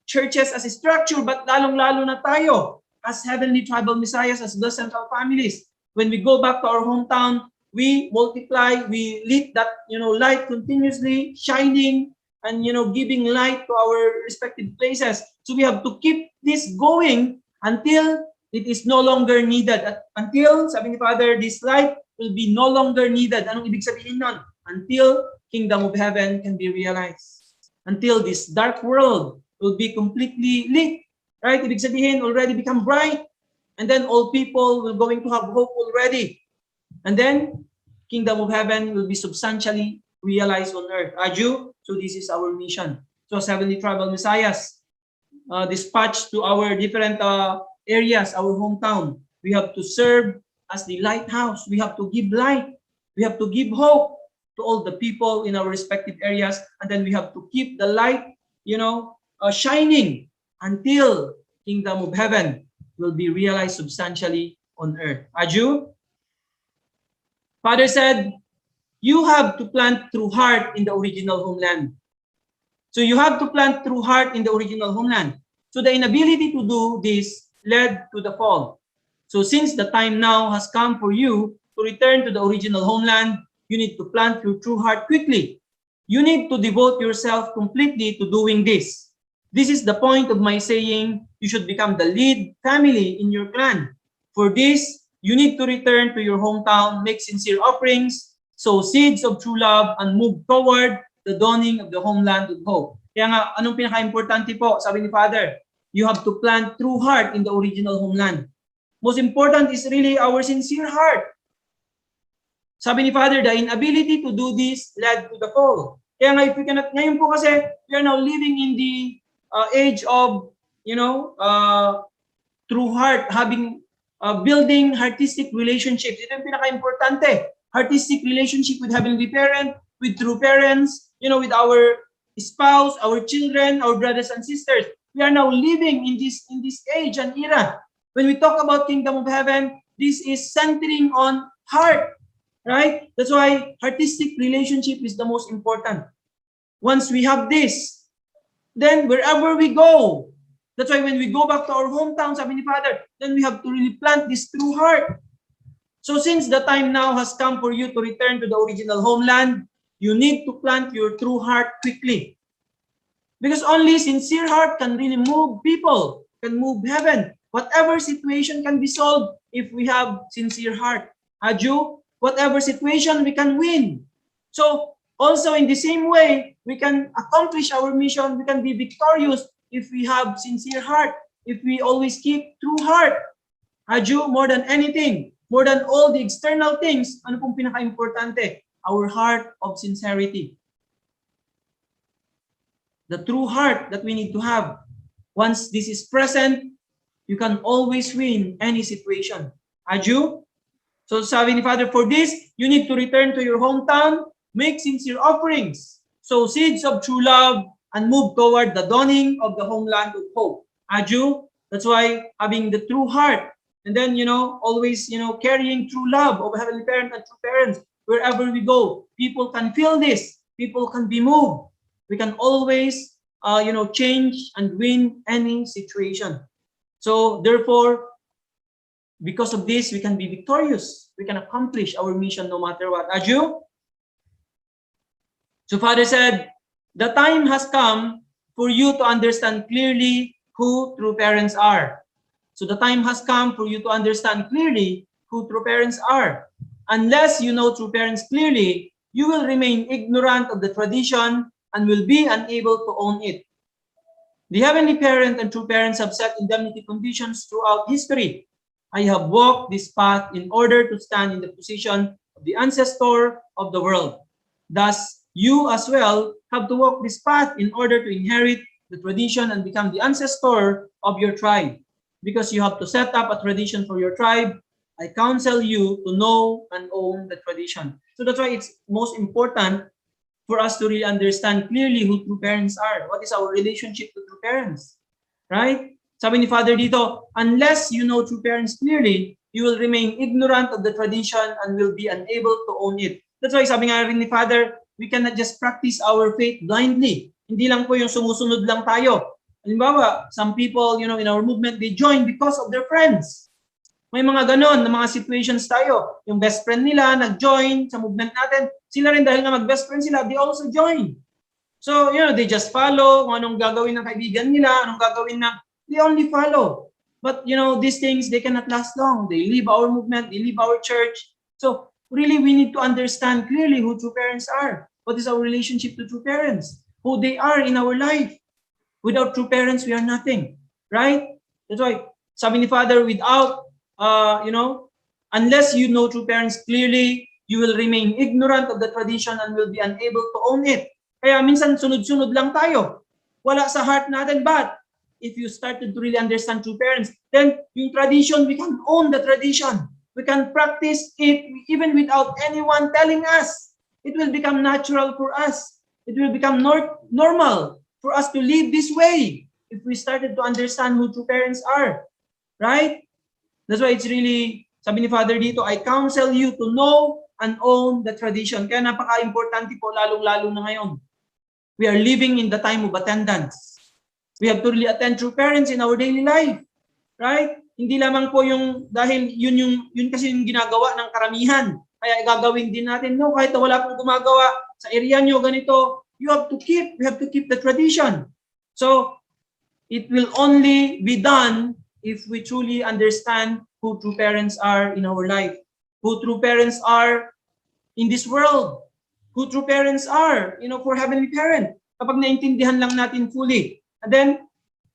churches as a structure, but lalong-lalo na tayo as Heavenly Tribal Messiahs, as the central families. When we go back to our hometown, we multiply, we lit that, light continuously shining and, giving light to our respective places. So we have to keep this going until it is no longer needed. Until, sabi ni Father, this light will be no longer needed. Anong ibig sabihin nun? Until kingdom of heaven can be realized. Until this dark world will be completely lit. Right? Ibig sabihin, already become bright. And then all people will going to have hope already. And then, kingdom of heaven will be substantially realized on earth. Aju? So this is our mission. So as Heavenly Tribal Messiahs, dispatched to our different areas, our hometown, we have to serve as the lighthouse. We have to give light. We have to give hope to all the people in our respective areas. And then we have to keep the light, shining until kingdom of heaven will be realized substantially on earth. Aju? Father said, you have to plant through heart in the original homeland. So you have to plant through heart in the original homeland. So the inability to do this led to the fall. So since the time now has come for you to return to the original homeland, you need to plant your true heart quickly. You need to devote yourself completely to doing this. This is the point of my saying you should become the lead family in your clan. For this, you need to return to your hometown, make sincere offerings, sow seeds of true love, and move toward the dawning of the homeland of hope. Kaya nga, anong pinaka-importante po? Sabi ni Father, you have to plant true heart in the original homeland. Most important is really our sincere heart. Sabi ni Father, the inability to do this led to the fall. Kaya nga, if we cannot, ngayon po kasi, we are now living in the age of, true heart, having, building artistic relationships. Ito yung pinaka-importante. Artistic relationship with heavenly parent, with true parents, with our spouse, our children, our brothers and sisters. We are now living in this age and era. When we talk about kingdom of heaven, this is centering on heart. right? That's why artistic relationship is the most important. Once we have this, then wherever we go, that's why when we go back to our hometown, sabi ni Father, then we have to really plant this true heart. So since the time now has come for you to return to the original homeland, you need to plant your true heart quickly. Because only sincere heart can really move people, can move heaven. Whatever situation can be solved if we have sincere heart. Aju, whatever situation we can win. So also in the same way, we can accomplish our mission, we can be victorious if we have sincere heart, if we always keep true heart. Aju, more than anything, more than all the external things, ano pong pinaka-importante? Our heart of sincerity. The true heart that we need to have. Once this is present, you can always win any situation. Aju? So sabi ni Father, for this, you need to return to your hometown, make sincere offerings, sow seeds of true love, and move toward the dawning of the homeland of hope. Aju? That's why having the true heart, and then, always, carrying true love of Heavenly Parent and true parents, wherever we go, people can feel this, people can be moved. We can always, change and win any situation. So therefore, because of this, we can be victorious. We can accomplish our mission no matter what. Aju? So Father said, the time has come for you to understand clearly who true parents are. So the time has come for you to understand clearly who true parents are. Unless you know true parents clearly, you will remain ignorant of the tradition and will be unable to own it. The Heavenly Parent and true parents have set indemnity conditions throughout history. I have walked this path in order to stand in the position of the ancestor of the world. Thus, you as well have to walk this path in order to inherit the tradition and become the ancestor of your tribe. Because you have to set up a tradition for your tribe, I counsel you to know and own the tradition. So that's why it's most important for us to really understand clearly who true parents are. What is our relationship to true parents? Right? Sabi ni Father dito, unless you know true parents clearly, you will remain ignorant of the tradition and will be unable to own it. That's why sabi nga rin ni Father, we cannot just practice our faith blindly. Hindi lang po yung sumusunod lang tayo. Halimbawa, some people, in our movement, they join because of their friends. May mga ganon na mga situations tayo. Yung best friend nila, nag-join sa movement natin. Sila rin dahil nga mag-best friend sila, they also join. So, they just follow kung anong gagawin ng kaibigan nila, anong gagawin they only follow. But, these things, they cannot last long. They leave our movement, they leave our church. So, really, we need to understand clearly who true parents are. What is our relationship to true parents? Who they are in our life. Without true parents, we are nothing. Right? That's why, sabi ni Father, without unless you know true parents clearly, you will remain ignorant of the tradition and will be unable to own it. Kaya minsan sunod-sunod lang tayo. Wala sa heart natin. But if you started to really understand true parents, then yung tradition, we can own the tradition. We can practice it even without anyone telling us. It will become natural for us. It will become normal for us to live this way if we started to understand who true parents are. Right? That's why it's really, sabi ni Father dito, I counsel you to know and own the tradition. Kaya napaka-importante po, lalong-lalo na ngayon. We are living in the time of attendance. We have to really attend true parents in our daily life. Right? Hindi lamang po yung, dahil yun kasi yung ginagawa ng karamihan. Kaya gagawin din natin, no, kahit wala pong gumagawa sa area nyo, ganito, we have to keep the tradition. So, it will only be done if we truly understand who true parents are in our life, who true parents are in this world, who true parents are, for Heavenly Parent. Kapag naintindihan lang natin fully, and then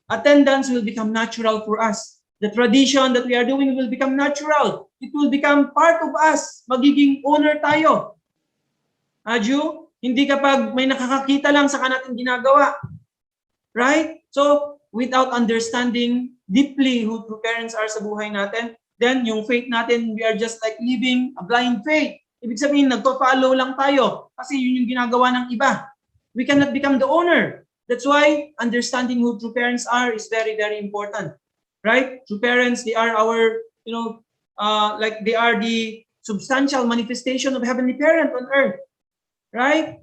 attendance will become natural for us. The tradition that we are doing will become natural. It will become part of us. Magiging owner tayo. Aju, hindi kapag may nakakakita lang saka natin ginagawa. Right? So, without understanding deeply who true parents are sa buhay natin, then yung faith natin, we are just like living a blind faith. Ibig sabihin, nagpa-follow lang tayo kasi yun yung ginagawa ng iba. We cannot become the owner. That's why understanding who true parents are is very, very important. Right? True parents, they are our, like they are the substantial manifestation of Heavenly Parent on earth, right?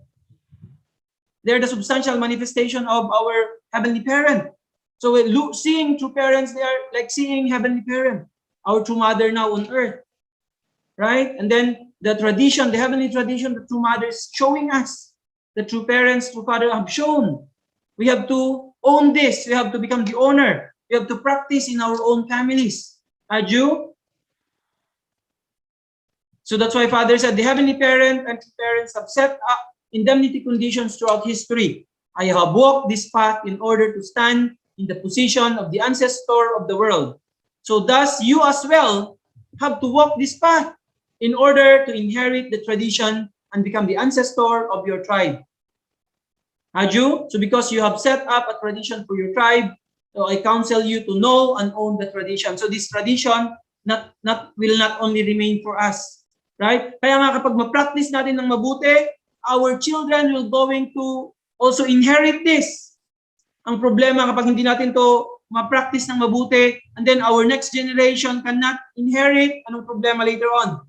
They're the substantial manifestation of our Heavenly Parent. So seeing true parents, they are like seeing Heavenly Parent, our true mother now on earth, right? And then the tradition, the heavenly tradition, the true mother is showing us, the true parents, true father have shown. We have to own this. We have to become the owner. We have to practice in our own families. Aju? So that's why Father said, the heavenly parent and true parents have set up indemnity conditions throughout history. I have walked this path in order to stand in the position of the ancestor of the world. So thus you as well have to walk this path in order to inherit the tradition and become the ancestor of your tribe. Aju? So because you have set up a tradition for your tribe, so I counsel you to know and own the tradition. So this tradition will not only remain for us, right? Kaya nga kapag ma-practice natin ng mabuti, our children will going to also inherit this. Ang problema kapag hindi natin to ma-practice ng mabuti, and then our next generation cannot inherit, anong problema later on?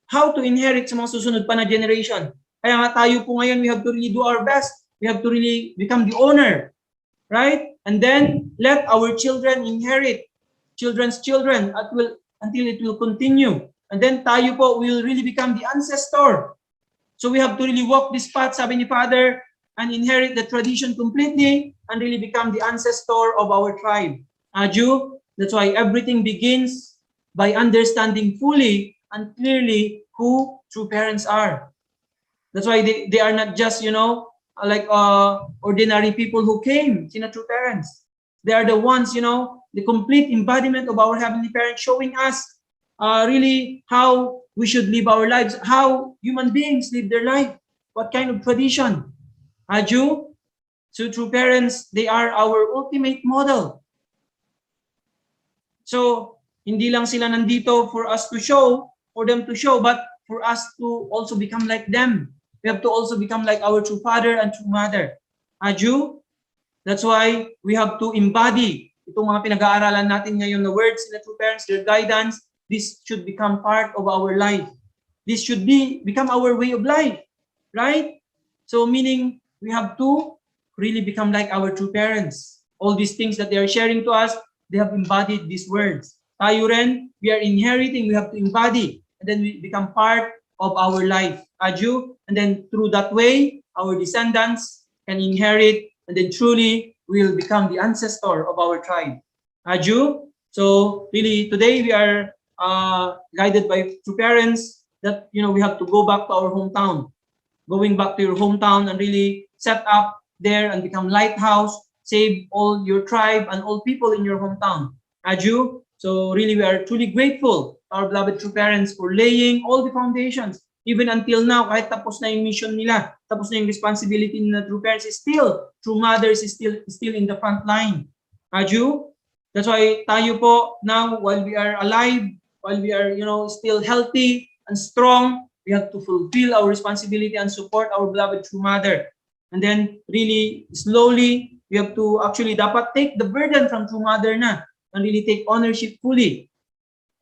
How to inherit sa mga susunod pa na generation? Kaya nga tayo po ngayon, we have to really do our best. We have to really become the owner, right? And then let our children inherit, children's children, until it will continue. And then tayo po will really become the ancestor. So we have to really walk this path, sabi ni Father, and inherit the tradition completely and really become the ancestor of our tribe. Aju? That's why everything begins by understanding fully and clearly who true parents are. That's why they are not just, you know, like ordinary people who came, sina true parents. They are the ones, you know, the complete embodiment of our heavenly parents, showing us really how we should live our lives, how human beings live their life, what kind of tradition. Aju? So true parents, they are our ultimate model. So hindi lang sila nandito for us to show, for them to show, but for us to also become like them. We have to also become like our true father and true mother. Aju? That's why we have to embody itong mga pinag-aaralan natin ngayon na words na true parents, their guidance. This should become part of our life. This should become our way of life, right? So meaning we have to really become like our true parents. All these things that they are sharing to us, they have embodied these words. Tayo rin, we are inheriting, we have to embody, and then we become part of our life. Aju? And then through that way, our descendants can inherit, and then truly we will become the ancestor of our tribe. Aju? So really today we are guided by true parents that, you know, we have to go back to our hometown. Going back to your hometown and really set up there and become lighthouse, save all your tribe and all people in your hometown. Aju? So really we are truly grateful to our beloved true parents for laying all the foundations. Even until now, kahit tapos na yung mission nila, tapos na yung responsibility nila, true parents is still, true mothers is still in the front line. Aju? That's why tayo po now, while we are alive, while we are, you know, still healthy and strong, we have to fulfill our responsibility and support our beloved true mother. And then really slowly, we have to actually dapat take the burden from true mother na and really take ownership fully.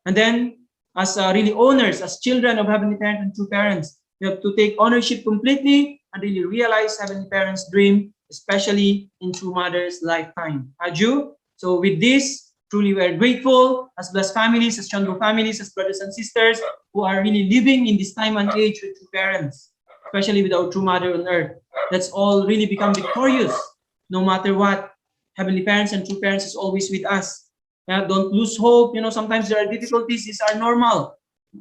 And then as really owners, as children of heavenly parents and true parents, we have to take ownership completely and really realize heavenly parents' dream, especially in true mother's lifetime. Aju? So with this, truly we are grateful as blessed families, as Chandro families, as brothers and sisters who are really living in this time and age with true parents, especially with our true mother on earth. Let's all really become victorious no matter what. Heavenly parents and true parents is always with us. Don't lose hope. You know, sometimes there are difficulties. These are normal.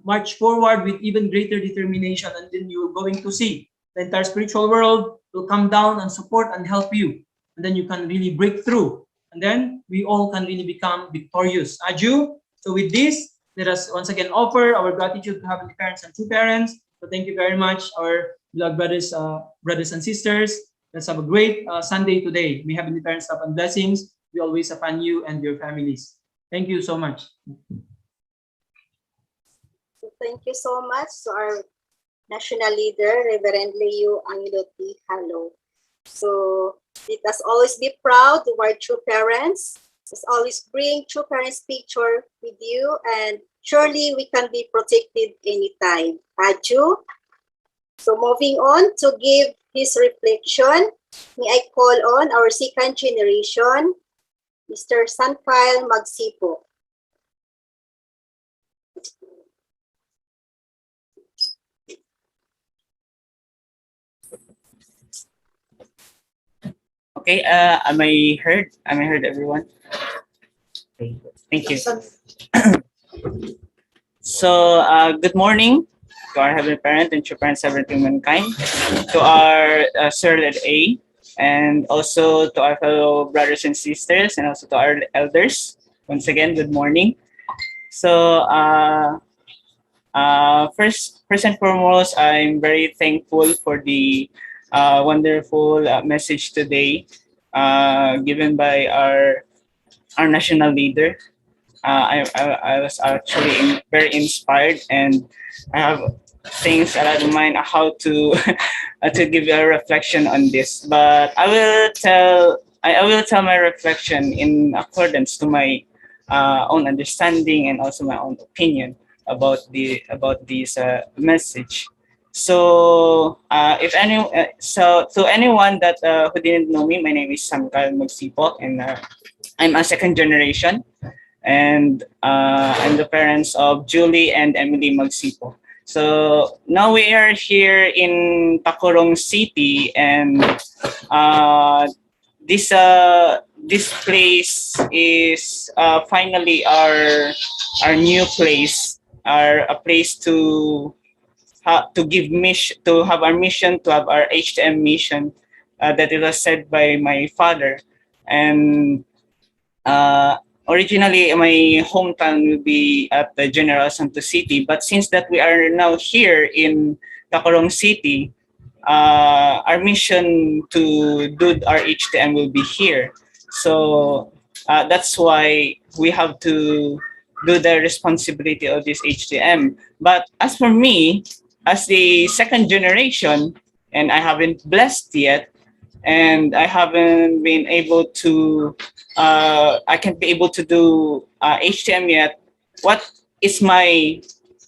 March forward with even greater determination, and then you're going to see the entire spiritual world will come down and support and help you. And then you can really break through. And then we all can really become victorious. Aju? So with this, let us once again offer our gratitude to heavenly parents and true parents. So thank you very much, our beloved brothers and sisters. Let's have a great Sunday today. May heavenly parents love and blessings be always upon you and your families. Thank you so much. So thank you so much to our national leader, Reverend Leo Angiloti Halo. So let us always be proud of our true parents. Let's always bring true parents picture with you and Surely we can be protected anytime. Aju. So moving on to give his reflection, may I call on our second generation, Mr. Sanfile Magsipo. Okay, am I heard? Am I heard, everyone? Okay, thank you. So, good morning to our Heavenly Parent and true parents of everything mankind, to our Sir Led A, and also to our fellow brothers and sisters, and also to our elders. Once again, good morning. So, first and foremost, I'm very thankful for the wonderful message today given by our national leader. I was actually very inspired, and I have things a lot in mind how to to give a reflection on this. But I will tell my reflection in accordance to my own understanding and also my own opinion about this message. So so to anyone that who didn't know me, my name is Samkal Magsipok, and I'm a second generation, and I'm the parents of Julie and Emily Magsipo. So now we are here in Tacurong City, and this place is finally our new place, a place to give mission, to have our mission, to have our HTM mission that it was said by my father. And originally my hometown will be at the General Santos City, but since that we are now here in Tacurong City, our mission to do our HTM will be here. So that's why we have to do the responsibility of this HTM. But as for me, as the second generation, and I haven't blessed yet, and I haven't been able to, I can't be able to do HTM yet. What is my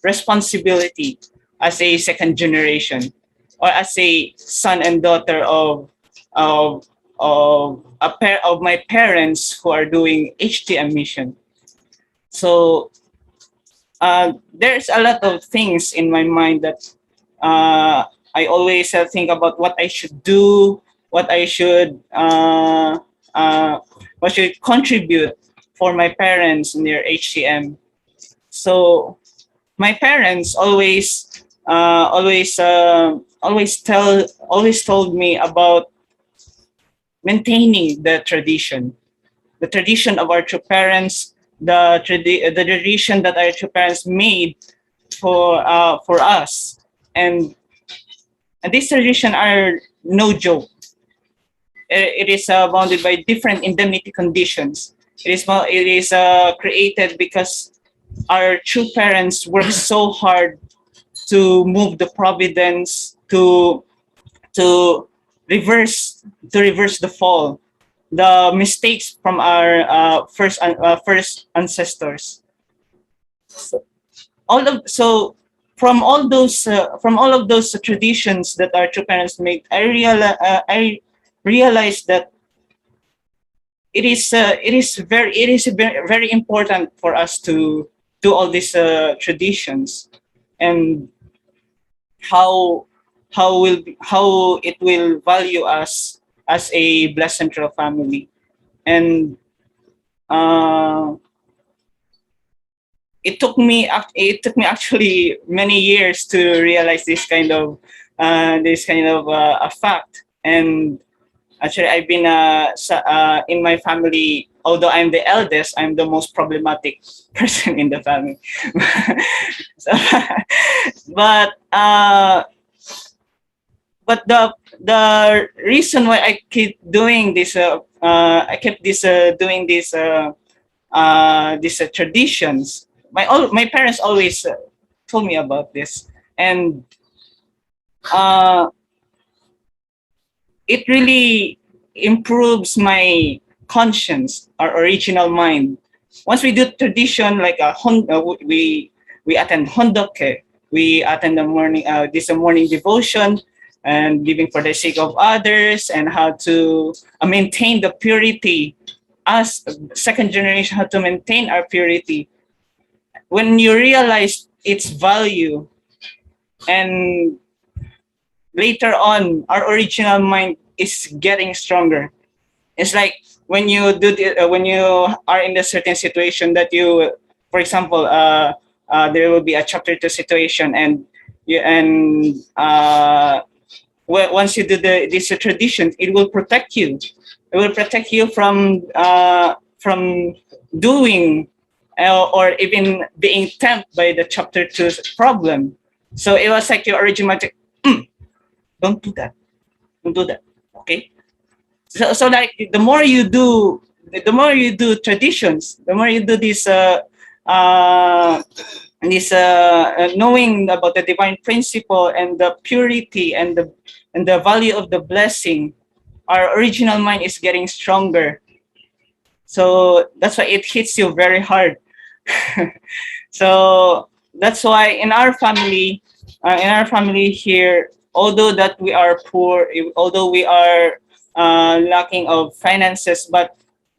responsibility as a second generation, or as a son and daughter of a pair of my parents who are doing HTM mission? So there's a lot of things in my mind that I always think about what I should do, what I should what should contribute for my parents in their HTM. So my parents always told me about maintaining the tradition of our true parents, the tradition that our true parents made for us, and these traditions are no joke. It is bounded by different indemnity conditions. It is created because our true parents worked so hard to move the providence to reverse the fall, the mistakes from our first ancestors. So from all of those traditions that our true parents made, I realized that it is very important for us to do all these traditions, and how how it will value us as a blessed central family. And it took me actually many years to realize this kind of a fact. And actually, I've been in my family. Although I'm the eldest, I'm the most problematic person in the family. So, but the reason why I keep doing this, I kept this doing this these traditions. My parents always told me about this, and it really improves my conscience or original mind once we do tradition like we attend hondoke, we attend the morning this morning devotion and living for the sake of others, and how to maintain the purity as second generation, how to maintain our purity. When you realize its value, and later on our original mind is getting stronger. It's like when you when you are in a certain situation that you, for example, there will be a chapter 2 situation, and you and once you do this tradition, it will protect you. It will protect you from doing or even being tempted by the chapter 2 problem. So it was like your original, don't do that. Don't do that. Okay. So like the more you do traditions, the more you do this knowing about the divine principle and the purity and the value of the blessing, our original mind is getting stronger. So that's why it hits you very hard. So that's why in our family here, although that we are poor, although we are lacking of finances, but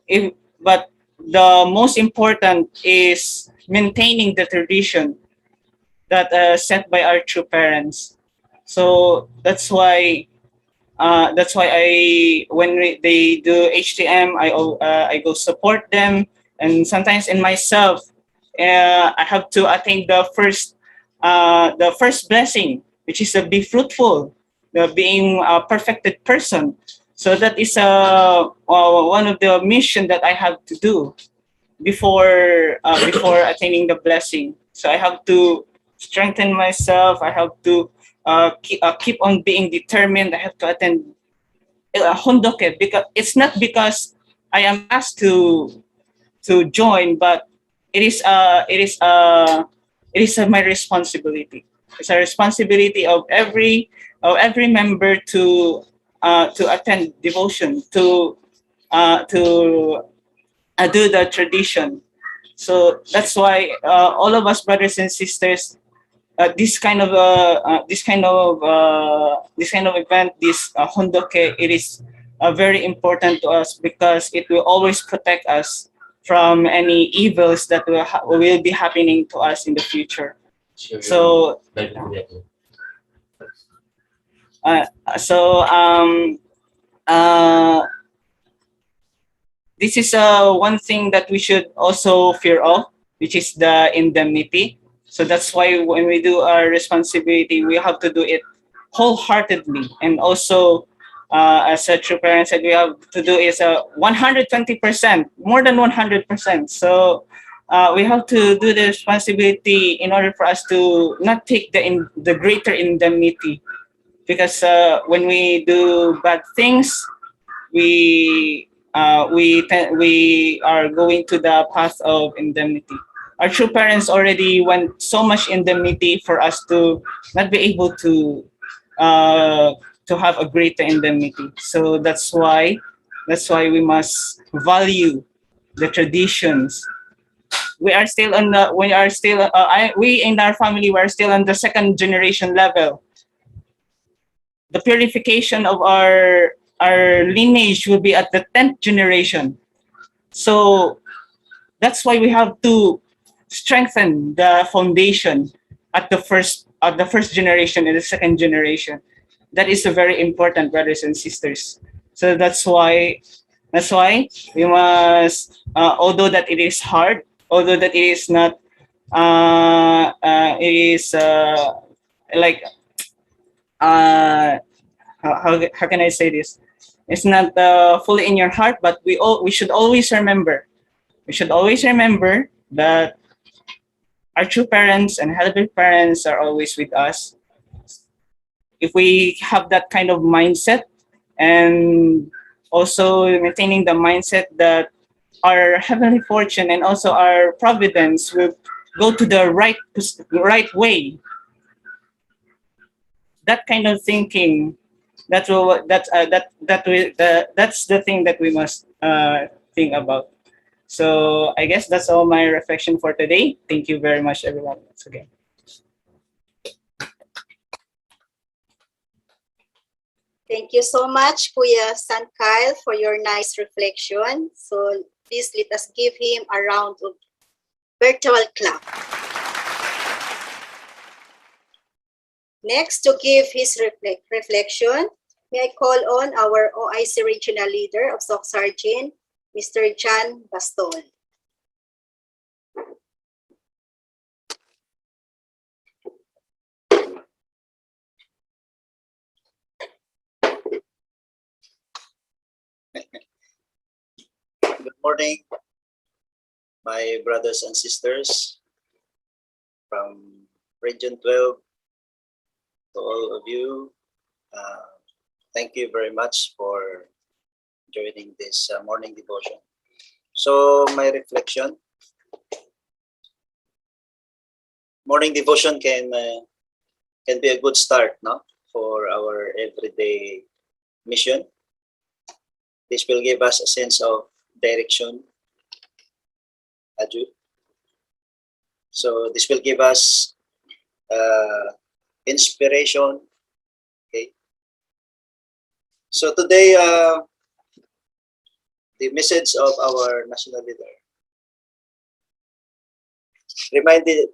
the most important is maintaining the tradition that set by our true parents. So that's why they do HTM, I go support them, and sometimes in myself, I have to attain the first blessing, which is to be fruitful, being a perfected person. So that is one of the mission that I have to do before attaining the blessing. So I have to strengthen myself. I have to keep on being determined. I have to attend hondoke, because it's not because I am asked to join, but it is my responsibility. It's a responsibility of every member to attend devotion, to do the tradition. So that's why all of us brothers and sisters, this kind of event, this hondoke, it is very important to us, because it will always protect us from any evils that will be happening to us in the future. So uh, so uh, this is one thing that we should also fear of, which is the indemnity. So that's why when we do our responsibility, we have to do it wholeheartedly. And also, as a true parent said, we have to do is 120%, more than 100%. So we have to do the responsibility in order for us to not take the greater indemnity. Because when we do bad things, we we are going to the path of indemnity. Our true parents already went so much indemnity for us to not be able to have a greater indemnity. So that's why we must value the traditions. We in our family, we are still on the second generation level. The purification of our lineage will be at the 10th generation. So that's why we have to strengthen the foundation at the first generation and the second generation. That is a very important, brothers and sisters. So that's why we must, although that it is hard, although that it is not, it is like how can I say this? It's not fully in your heart, but we should always remember. We should always remember that our true parents and heavenly parents are always with us. If we have that kind of mindset, and also maintaining the mindset that our heavenly fortune and also our providence will go to the right way, that kind of thinking, that's the thing that we must think about. So I guess that's all my reflection for today. Thank you very much, everyone. Once again. Thank you so much, Kuya San Kyle, for your nice reflection. So please let us give him a round of virtual clap. Next, to give his reflection, may I call on our OIC Regional Leader of Soc-Sargent, Mr. John Bastol. Good morning, my brothers and sisters from Region 12, to all of you. Thank you very much for joining this morning devotion. So my reflection, morning devotion can be a good start, no, for our everyday mission. This will give us a sense of direction. Aju. So this will give us inspiration. Okay. So today, the message of our national leader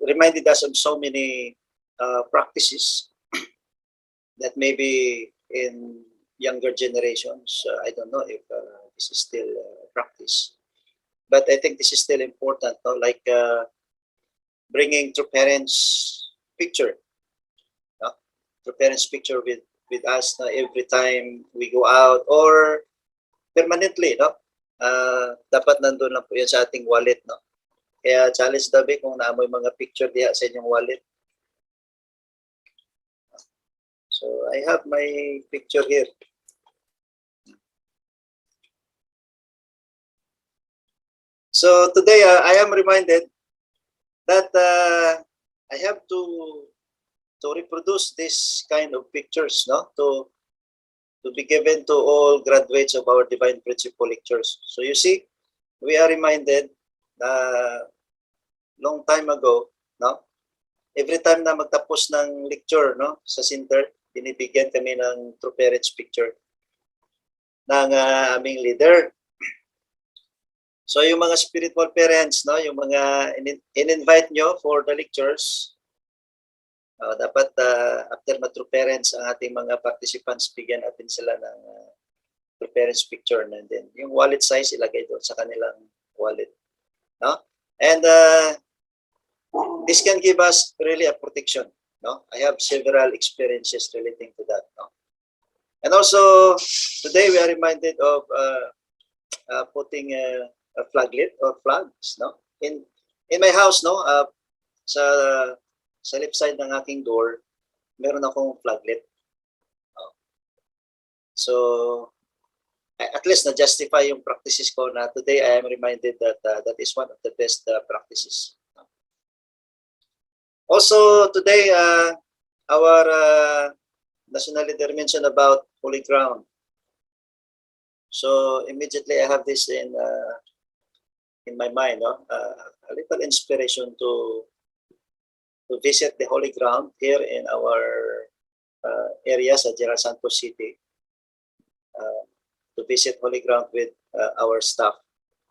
reminded us of so many practices that maybe in younger generations, I don't know if this is still practice, but I think this is still important, no? Like bringing true parents picture, no? True parents picture with us, no? Every time we go out or permanently, no? Dapat nandun lang po yan sa ating wallet, no? Kaya challenge dabi kung naamoy mga picture diha sa inyong wallet. So I have my picture here. So today I am reminded that I have to reproduce this kind of pictures, no, to be given to all graduates of our Divine Principle lectures. So you see, we are reminded long time ago, no, every time na magtapos ng lecture, no, sa center, binibigyan kami ng true parents picture ng aming leader. So yung mga spiritual parents, no, yung mga in-invite nyo for the lectures, dapat after ma-true parents ang ating mga participants, bigyan natin sila ng true parents picture, and then yung wallet size ilagay doon sa kanilang wallet, no? And this can give us really a protection, no? I have several experiences relating to that, no? And also today we are reminded of putting a flaglet or flags, no, in my house, no, sa left side ng aking door meron akong flaglet. So at least na justify yung practices ko na today I am reminded that that is one of the best practices. Also today our national leader mentioned about holy ground. So immediately I have this in my mind, no? A little inspiration to visit the holy ground here in our area sa General Santos City, to visit holy ground with our staff,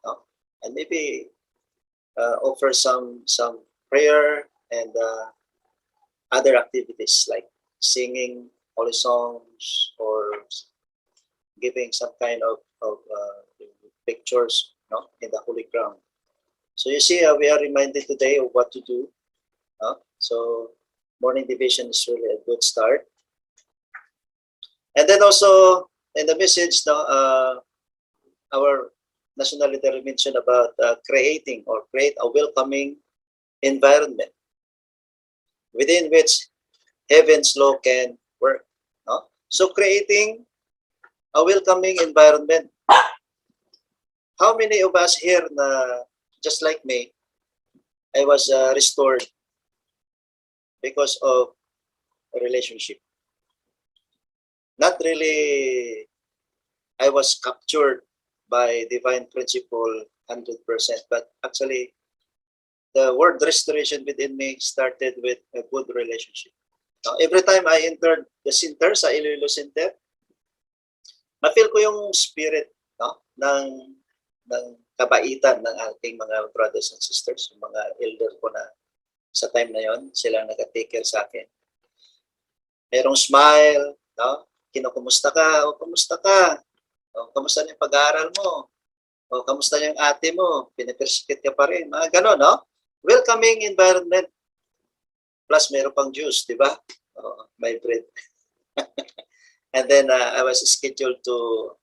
no? And maybe offer some prayer and other activities like singing holy songs or giving some kind of pictures, no, in the holy ground. So you see, we are reminded today of what to do. So morning division is really a good start. And then also in the message, no, our national leader mentioned about create a welcoming environment within which heaven's law can work, no? So creating a welcoming environment. How many of us here na just like me, I was restored because of a relationship? Not really I was captured by divine principle 100%. But actually, the word restoration within me started with a good relationship. Now, every time I entered the center, sa Iloilo Center, ma-feel ko yung spirit, no, ng kabaitan ng ating mga brothers and sisters, yung mga elder ko na sa time na yon, sila nag-take care sa akin. Merong smile, no? Kinukumusta ka? O, kumusta ka? O, kamusta yung pag-aaral mo? O, kamusta yung ate mo? Pinipersikit ka pa rin. Mga gano'n, no? Welcoming environment. Plus, meron pang juice, di ba? O, may bread. And then, I was scheduled to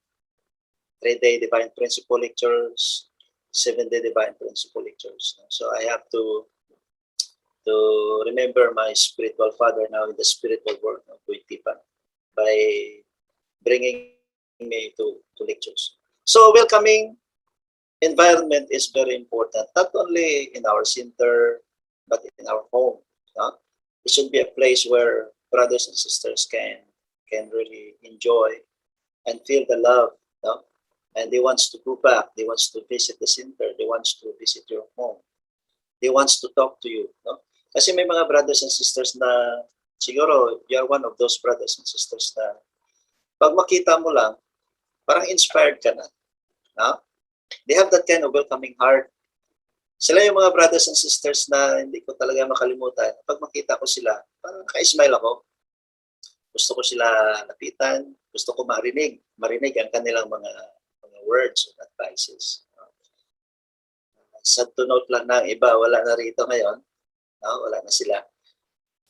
3-day Divine Principle lectures, 7-day Divine Principle lectures. So, I have to remember my spiritual father now in the spiritual world of Tipan by bringing me to lectures. So welcoming environment is very important, not only in our center, but in our home. No? It should be a place where brothers and sisters can really enjoy and feel the love. No? And they want to go back, they want to visit the center, they want to visit your home. They want to talk to you. No? Kasi may mga brothers and sisters na, siguro, you're one of those brothers and sisters na, pag makita mo lang, parang inspired ka na. No? They have that kind of welcoming heart. Sila yung mga brothers and sisters na hindi ko talaga makalimutan. Pag makita ko sila, parang naka-smile ako. Gusto ko sila lapitan, gusto ko marinig ang kanilang mga words and advices. Sad to note lang na iba, wala na rito ngayon. No, wala na sila.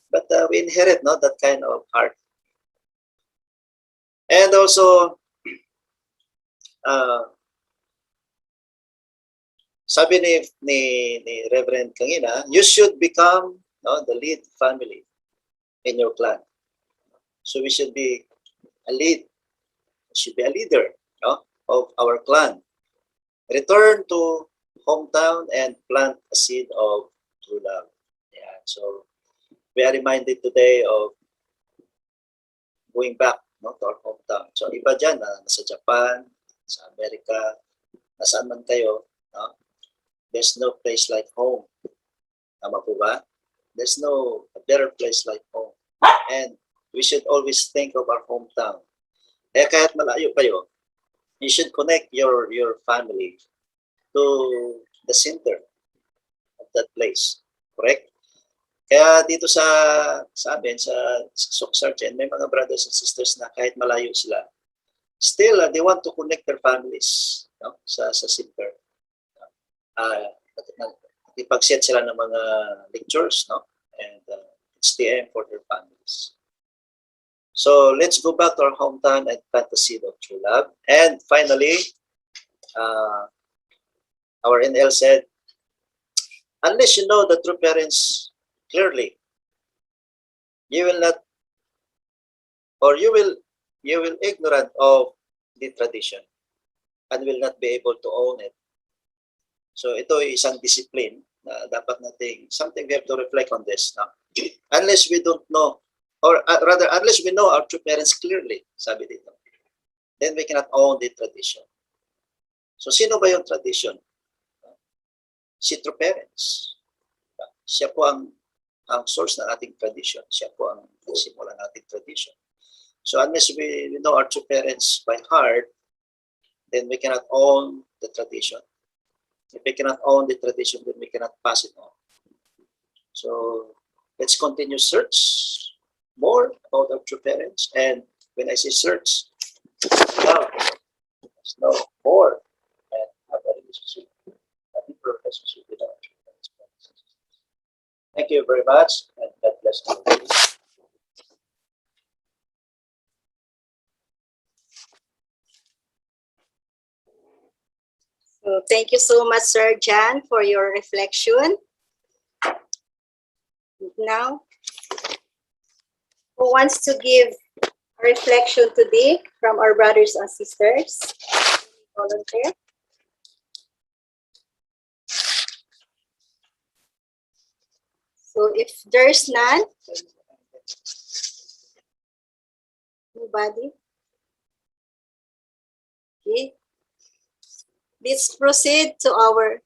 But we inherit, no, that kind of heart. And also, sabi ni Reverend Kangina, you should become, no, the lead family in your clan. So we should be a leader, no, of our clan. Return to hometown and plant a seed of true love. Yeah, so we are reminded today of going back, no, to our hometown. So iba dyan, nasa Japan, sa Amerika, nasaan man kayo, no? There's no place like home. Tama po ba? There's no better place like home. And we should always think of our hometown. Kaya kahit malayo kayo, you should connect your family to the center of that place. Correct? Kaya dito sa amin, sa Soc-Sargent, may mga brothers and sisters na kahit malayo sila, still, they want to connect their families, no, sa center. Ipag-set sila ng mga lectures, no? And it's the aim for their families. So let's go back to our hometown and plant the seed of true love. And finally, our NL said, unless you know the true parents clearly, you will not, or you will ignorant of the tradition and will not be able to own it. So ito ay isang discipline na dapat nating, something we have to reflect on this. No? Unless we don't know, or rather, unless we know our true parents clearly, sabi dito, then we cannot own the tradition. So sino ba yung tradition? Si true parents. Siya po ang source ng ating tradition. Siya po ang simula ng ating tradition. So unless we know our true parents by heart, then we cannot own the tradition. If we cannot own the tradition, then we cannot pass it on. So let's continue search more about our true parents. And when I say search, now let's know more and have a relationship, a deeper relationship with our true parents. Thank you very much, and God bless you. So thank you so much, Sir Jan, for your reflection. Now, who wants to give a reflection today from our brothers and sisters? Volunteer. So if there's none, nobody. Okay. Let's proceed to our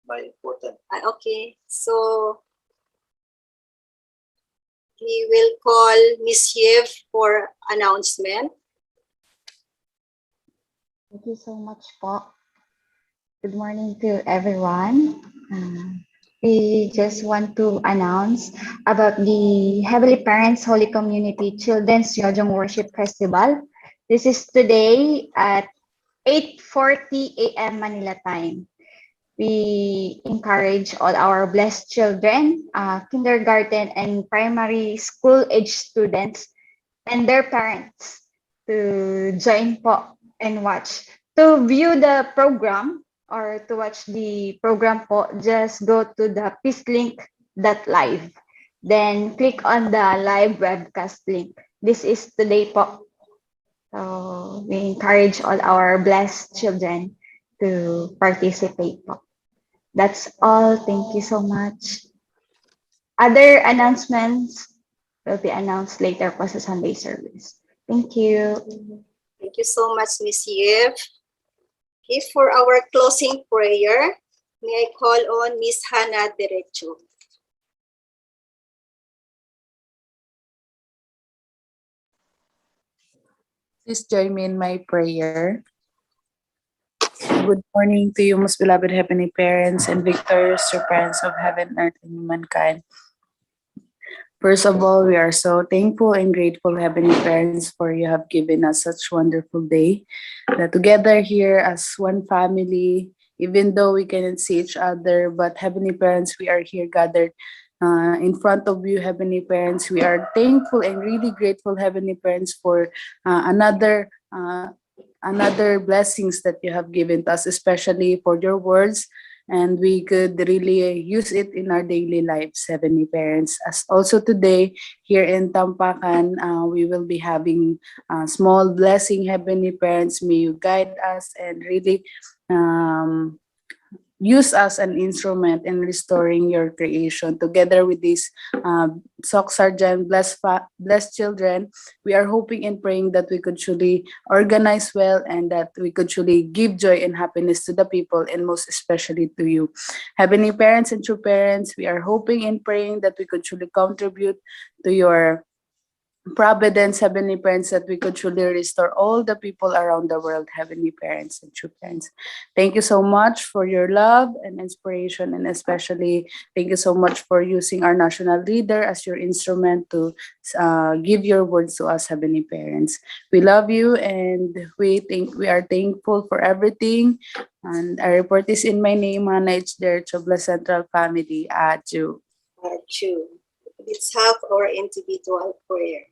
my important. okay. So we will call Miss Yev for announcement. Thank you so much po. Good morning to everyone. We just want to announce about the Heavenly Parents Holy Community Children's Yojong Worship Festival. This is today at 8:40 a.m. Manila time. We encourage all our blessed children, kindergarten and primary school age students, and their parents to join po and watch. To view the program or to watch the program po, just go to the peacelink.live. Then click on the live webcast link. This is today po. So we encourage all our blessed children to participate po. That's all. Thank you so much. Other announcements will be announced later po sa Sunday service. Thank you. Thank you so much, Miss Yev. Okay, for our closing prayer, may I call on Miss Hannah Derecho. Please join me in my prayer. Good morning to you, most beloved heavenly parents and victorious true parents of heaven, earth, and humankind. First of all, we are so thankful and grateful, heavenly parents, for you have given us such wonderful day. That together here as one family, even though we cannot see each other, but heavenly parents, we are here gathered in front of you, heavenly parents. We are thankful and really grateful, heavenly parents, for another blessings that you have given to us, especially for your words, and we could really use it in our daily lives, heavenly parents. As also today here in Tampakan, we will be having a small blessing, heavenly parents. May you guide us and really use as an instrument in restoring your creation. Together with these SOC Sergeant, blessed children, we are hoping and praying that we could truly organize well and that we could truly give joy and happiness to the people, and most especially to you. Heavenly parents and true parents, we are hoping and praying that we could truly contribute to your providence, heavenly parents, that we could truly restore all the people around the world, heavenly parents and true parents. Thank you so much for your love and inspiration, and especially thank you so much for using our national leader as your instrument to give your words to us, heavenly parents. We love you and we are thankful for everything. And I report this in my name, Hannah H. Derechobla Central Family, Aju. Let's have our individual prayer.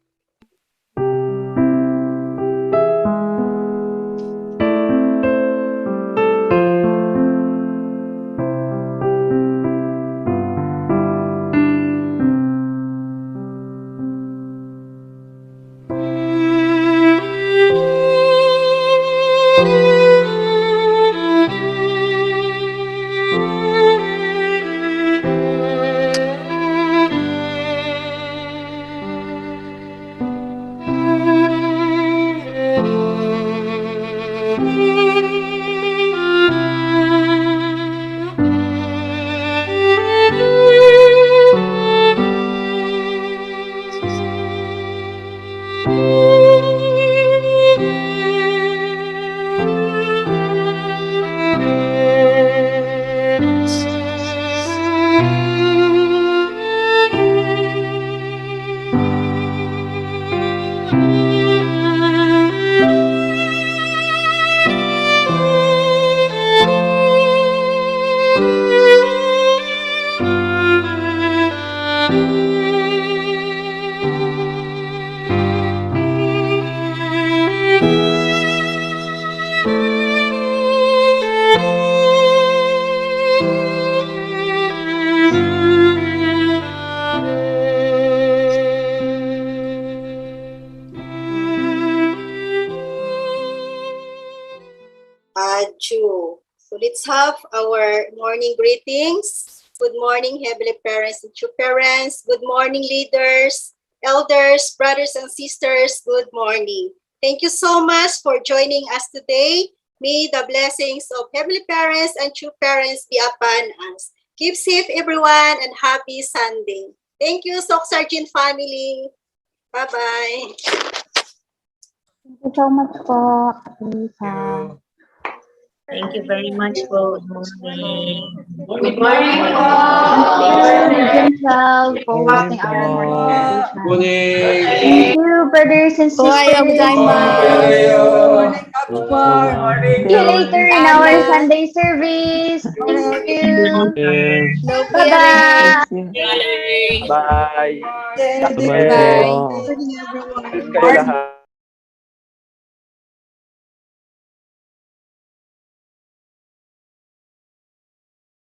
So let's have our morning greetings. Good morning, heavenly parents and true parents. Good morning, leaders. elders, brothers and sisters, good morning. Thank you so much for joining us today. May the blessings of Heavenly Parents and true parents be upon us. Keep safe, everyone, and happy Sunday. Thank you, Soc Sergeant family. Bye-bye. Thank you so much po, Lisa. Thank you very much po. Good morning. Good morning po. Sergeant 12 for hosting our morning meditation. Thank you, brothers and sisters. See you later in our Sunday service. Thank you. Bye-bye. Bye. Bye. Bye. Good morning, everyone. Kayo lahat.